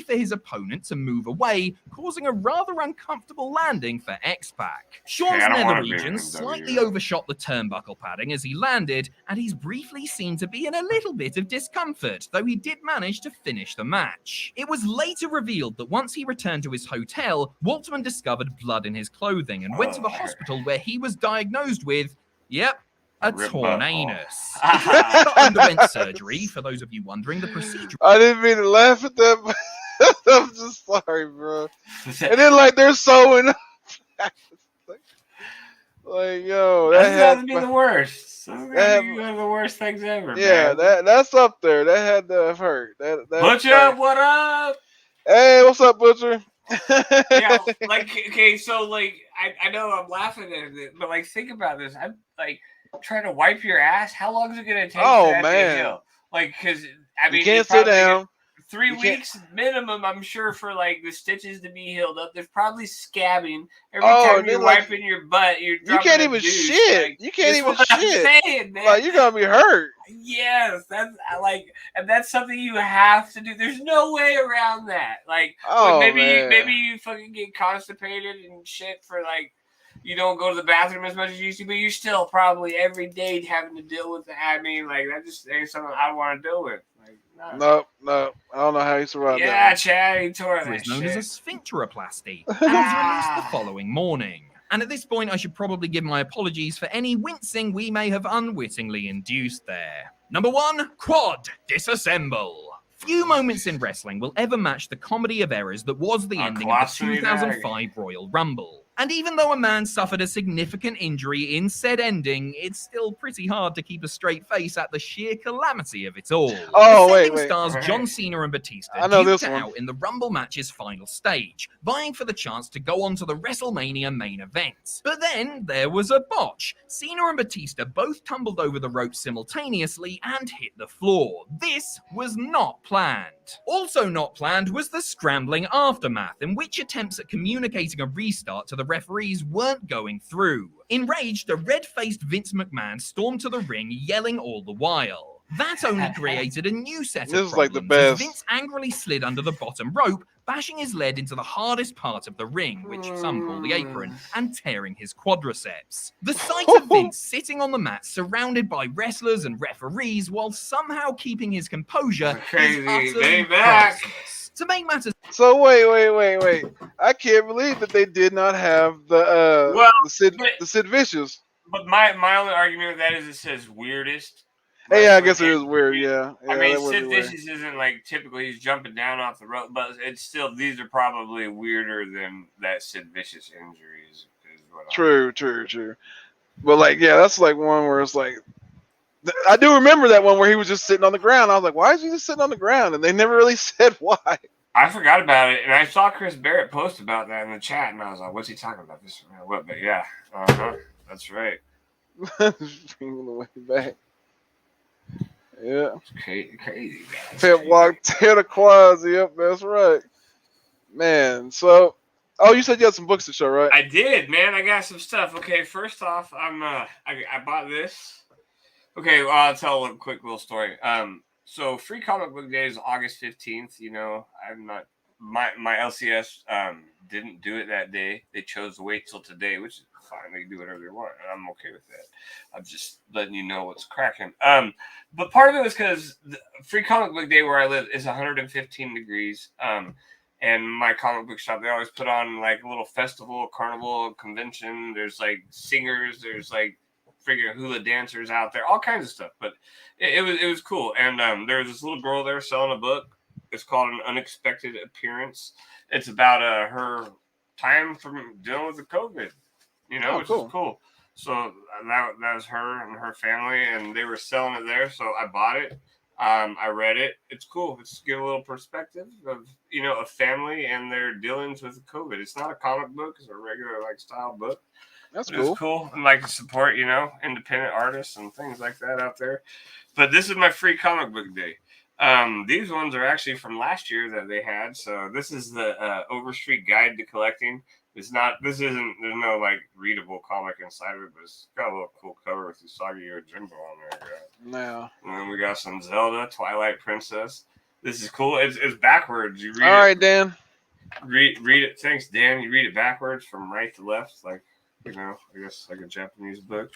For his opponent to move away, causing a rather uncomfortable landing for X-Pac. Sean's I don't nether wanna be in region WWE. slightly overshot the turnbuckle padding as he landed, and he's briefly seen to be in a little bit of discomfort, though he did manage to finish the match. It was later revealed that once he returned to his hotel, Waltman discovered blood in his clothing and went to the hospital where he was diagnosed with, yep, a ripped torn butthole. anus. The wrestler underwent surgery, for those of you wondering. The procedure I didn't mean to laugh at that. But I'm just sorry, bro. And then like they're sewing. Like yo, That's that got to had be the worst. That's got that- to be one of the worst things ever, yeah, man. that's up there. That had to have hurt. That Butcher, like, what up? hey, what's up, Butcher? Yeah, like okay, so like I know I'm laughing at it, but like think about this. I'm like trying to wipe your ass. How long is it gonna take Oh, for that man. to heal? Like, because I mean, You can't it's sit probably down. 3 You can't- weeks minimum, I'm sure, for like the stitches to be healed up. There's probably scabbing every Oh, time and you're then, like, wiping your butt. You're You dropping can't a even douche, shit. like, You can't that's even what I'm shit. saying, man. Like you're gonna be hurt. Yes, that's and that's something you have to do. There's no way around that. Like, Oh, maybe man. you fucking get constipated and shit for like you don't go to the bathroom as much as you used to, but you're still probably every day having to deal with that. I mean, like that just ain't something I want to deal with. Like, No. I don't know how you survived yeah, that. Chad, he tore that is known shit. as a sphincteroplasty and was released the following morning. And at this point, I should probably give my apologies for any wincing we may have unwittingly induced there. Number 1, quad disassemble. Few moments in wrestling will ever match the comedy of errors that was the ending of the colostomy 2005 Royal Rumble. And even though a man suffered a significant injury in said ending, it's still pretty hard to keep a straight face at the sheer calamity of it all. Oh, wait, Ascending wait. stars John Cena and Batista I know duked this it one. out in the Rumble match's final stage, vying for the chance to go on to the WrestleMania main event. But then there was a botch. Cena and Batista both tumbled over the ropes simultaneously and hit the floor. This was not planned. Also not planned was the scrambling aftermath, in which attempts at communicating a restart to the referees weren't going through. Enraged, a red-faced Vince McMahon stormed to the ring, yelling all the while. That only created a new set This of is like the problems, as best. Vince angrily slid under the bottom rope, bashing his lead into the hardest part of the ring, which some call the apron, and tearing his quadriceps. The sight of Vince sitting on the mat surrounded by wrestlers and referees while somehow keeping his composure Crazy, is utterly they back. priceless. To make matters So wait. I can't believe that they did not have the Sid Vicious. But my only argument with that is it says weirdest. Hey, yeah, I guess it is weird. Yeah, I that mean, would Sid be weird. Vicious isn't like typically he's jumping down off the rope, but it's still these are probably weirder than that Sid Vicious injury is what True. But like, yeah, that's like one where it's like, I do remember that one where he was just sitting on the ground. I was like, why is he just sitting on the ground? And they never really said why. I forgot about it, and I saw Chris Barrett post about that in the chat, and I was like, "What's he talking about? This what?" But yeah, that's right. Bringing the way back. Yeah. It's crazy. Pimp walk, tear the quads. Yep, that's right. Man, so, oh, you said you had some books to show, right? I did, man. I got some stuff. Okay, first off, I bought this. Okay, well, I'll tell a quick little story. So Free Comic Book Day is August 15th. You know, I'm not my LCS didn't do it that day. They chose to wait till today, which is fine. They can do whatever they want, and I'm okay with that. I'm just letting you know what's cracking. But part of it was because Free Comic Book Day where I live is 115 degrees. And my comic book shop, they always put on like a little festival, carnival, convention. There's like singers, there's like freaking hula dancers out there, all kinds of stuff. But it was cool. And there was this little girl there selling a book. It's called An Unexpected Appearance. It's about her time from dealing with the COVID, you know, which is cool. So that was her and her family, and they were selling it there. So I bought it. I read it. It's cool. It's to get a little perspective of, you know, a family and their dealings with COVID. It's not a comic book. It's a regular like style book. That's But cool. It's cool. And like to support, you know, independent artists and things like that out there. But this is my Free Comic Book Day. These ones are actually from last year that they had. So this is the Overstreet Guide to Collecting. It's not. This isn't. There's no like readable comic inside of it, but it's got a little cool cover with Usagi Yojimbo on there. No. And then we got some Zelda, Twilight Princess. This is cool. It's backwards. You read All it. right, Dan. Read it. Thanks, Dan. You read it backwards from right to left, like I guess like a Japanese book.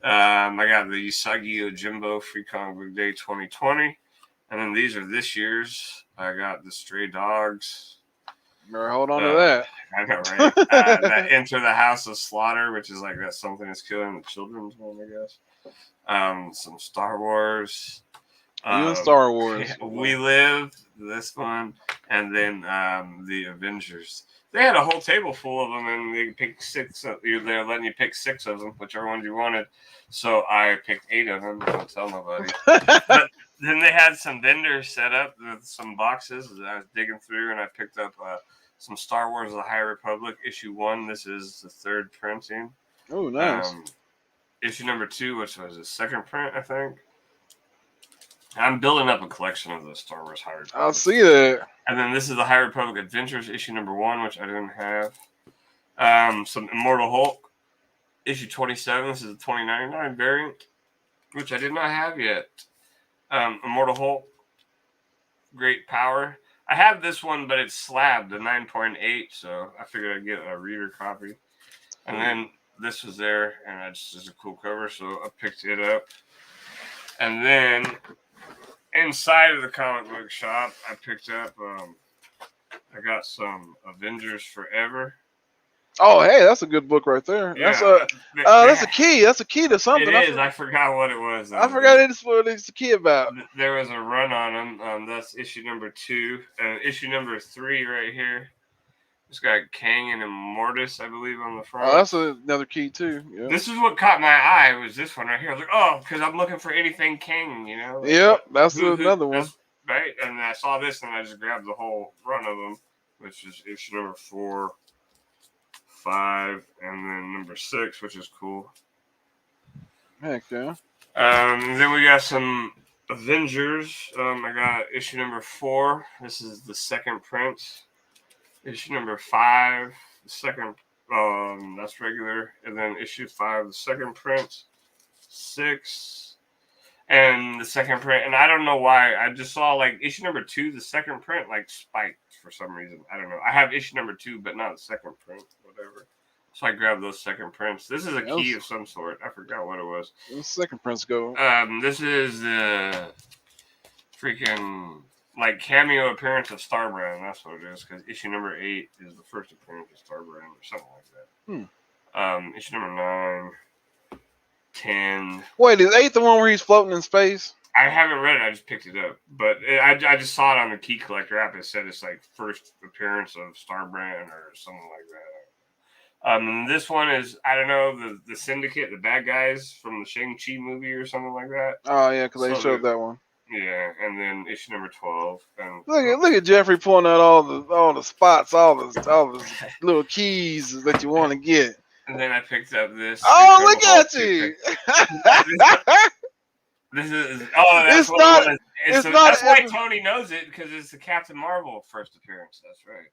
I got the Usagi Yojimbo Free Comic Book Day 2020, and then these are this year's. I got the Stray Dogs. Better hold on to that. I know, right? That Enter the House of Slaughter, which is like that something that's killing the children's one, I guess. Some Star Wars. Even Star Wars. We Live, this one, and then the Avengers. They had a whole table full of them, and they picked 6. They're letting you pick 6 of them, whichever ones you wanted. So I picked 8 of them. Don't tell nobody. But then they had some vendors set up with some boxes that I was digging through, and I picked up some Star Wars: The High Republic issue 1. This is the 3rd printing. Oh, nice. Issue number 2, which was the 2nd print, I think. I'm building up a collection of the Star Wars High Republic. I'll see that. And then this is the High Republic Adventures issue number 1, which I didn't have. Some Immortal Hulk issue 27. This is the 2099 variant, which I did not have yet. Immortal Hulk, Great Power. I have this one, but it's slabbed, the 9.8, so I figured I'd get a reader copy. And then this was there, and it's just a cool cover, so I picked it up. And then inside of the comic book shop, I picked up, I got some Avengers Forever. Oh, hey, that's a good book right there. Yeah, that's a key. That's a key to something. It is. I forgot what it was. I forgot what it's the key about. There was a run on them. That's issue number 2. And issue number 3 right here. It's got Kang and Immortus, I believe, on the front. Oh, that's another key, too. Yeah. This is what caught my eye, was this one right here. I was like, oh, because I'm looking for anything Kang, you know? Yep, that's another one. Right? And I saw this, and I just grabbed the whole run of them, which is issue number 4, 5, and then number 6, which is cool. Heck yeah. Then we got some Avengers. I got issue number 4. This is the 2nd print. Issue number 5, the 2nd, that's regular. And then issue 5, the 2nd print. 6, and the 2nd print. And I don't know why. I just saw like issue number 2, the 2nd print, like spiked for some reason. I don't know. I have issue number 2, but not the 2nd print. Whatever. So I grabbed those 2nd prints. This is a key of some sort. I forgot what it was. The 2nd prints go. This is the freaking like cameo appearance of Starbrand. That's what it is. Because issue number 8 is the first appearance of Starbrand or something like that. Issue number 9, 10. Wait, is 8 the one where he's floating in space? I haven't read it. I just picked it up, but I just saw it on the Key Collector app. It said it's like first appearance of Starbrand or something like that. This one is, I don't know, the Syndicate, the bad guys from the Shang-Chi movie or something like that. Oh yeah, because they showed that one. Yeah, and then issue number 12. And look at Jeffrey pulling out all the spots, all the little keys that you want to get. And then I picked up this. Oh, look at you! This is that's what it was. It's not. That's why Tony knows it, because it's the Captain Marvel first appearance. That's right.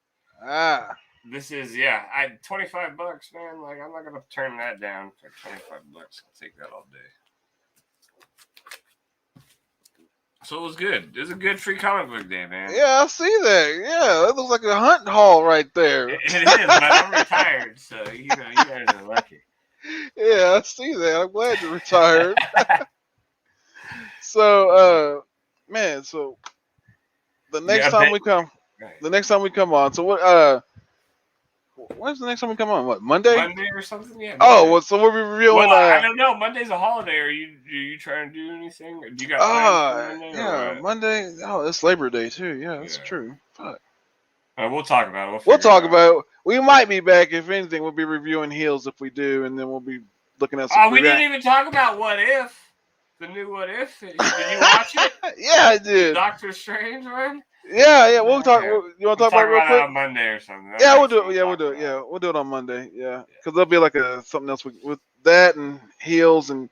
Ah. This is $25, man. Like I'm not gonna turn that down for $25. I'll take that all day. So it was good. It was a good free comic book day, man. Yeah, I see that. Yeah, it looks like a hunt hall right there. It is, but I'm retired, so you guys are lucky. Yeah, I see that. I'm glad you're retired. So, man, so the next time we come on. So what? When's the next time we come on? What, Monday? Monday or something? Yeah. Monday. Oh, well, so we'll be reviewing. I don't know. Monday's a holiday. Are you trying to do anything? Or do you got plans for Monday? Yeah, Monday. Oh, it's Labor Day too. Yeah, that's true. Fuck. We'll talk about it. We'll talk about it. We might be back. If anything, we'll be reviewing Heels if we do, and then we'll be looking at some. Oh, we didn't even talk about What If. The new What If. Did you watch it? Yeah, I did. Doctor Strange one. Yeah. We'll talk. You want to talk about it real quick? On Monday or something. Yeah, we'll do it. Yeah, we'll do it. Yeah, we'll do it on Monday. Yeah, because there'll be like something else with that and Heels, and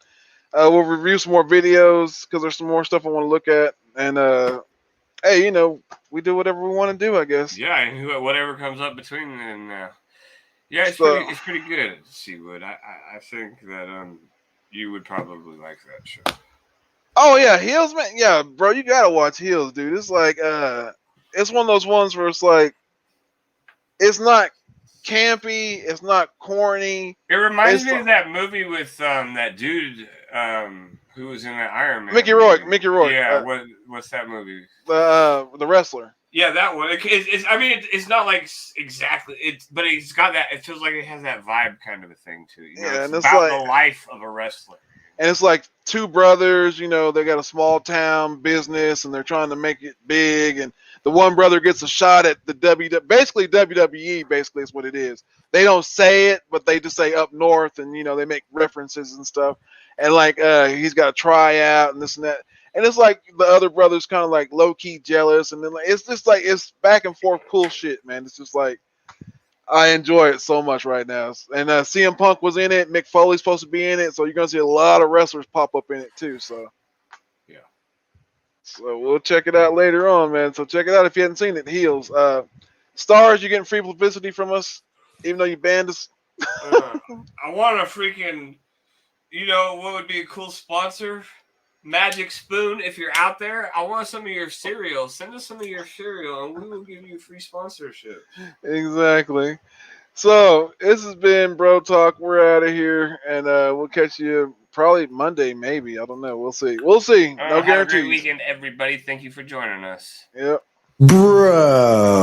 we'll review some more videos because there's some more stuff I want to look at. And hey, we do whatever we want to do, I guess. Yeah, and whatever comes up between then. Yeah, it's So- pretty good, Seawood. I think that you would probably like that show. Oh yeah, Heels, man. Yeah, bro, you gotta watch Heels, dude. It's like it's one of those ones where it's like it's not campy, it's not corny. It reminds It's me like- of that movie with that dude who was in that Iron Man. Mickey movie. Rourke. Yeah, what's that movie? The wrestler. Yeah, that one. I mean, it's not like exactly. But it's got that. It feels like it has that vibe kind of a thing too. You know, Yeah, it's and it's about like- the life of a wrestler. And it's like two brothers, you know, they got a small town business and they're trying to make it big. And the one brother gets a shot at the basically WWE, basically is what it is. They don't say it, but they just say up north and, you know, they make references and stuff. And like, he's got a tryout and this and that. And it's like the other brother's kind of like low key jealous. And then like, it's just like, it's back and forth cool shit, man. It's just like, I enjoy it so much right now. And CM Punk was in it. Mick Foley's supposed to be in it. So you're going to see a lot of wrestlers pop up in it too. So, yeah. So we'll check it out later on, man. So check it out if you haven't seen it. Heels. Stars, you're getting free publicity from us, even though you banned us. I want a freaking, you know, what would be a cool sponsor? Magic Spoon. If you're out there, I want some of your cereal. Send us some of your cereal, and we will give you free sponsorship. Exactly. So this has been Bro Talk. We're out of here, and we'll catch you probably Monday, maybe. I don't know. We'll see. We'll see. No Have a great guarantees. weekend, everybody. Thank you for joining us. Yep. Bro.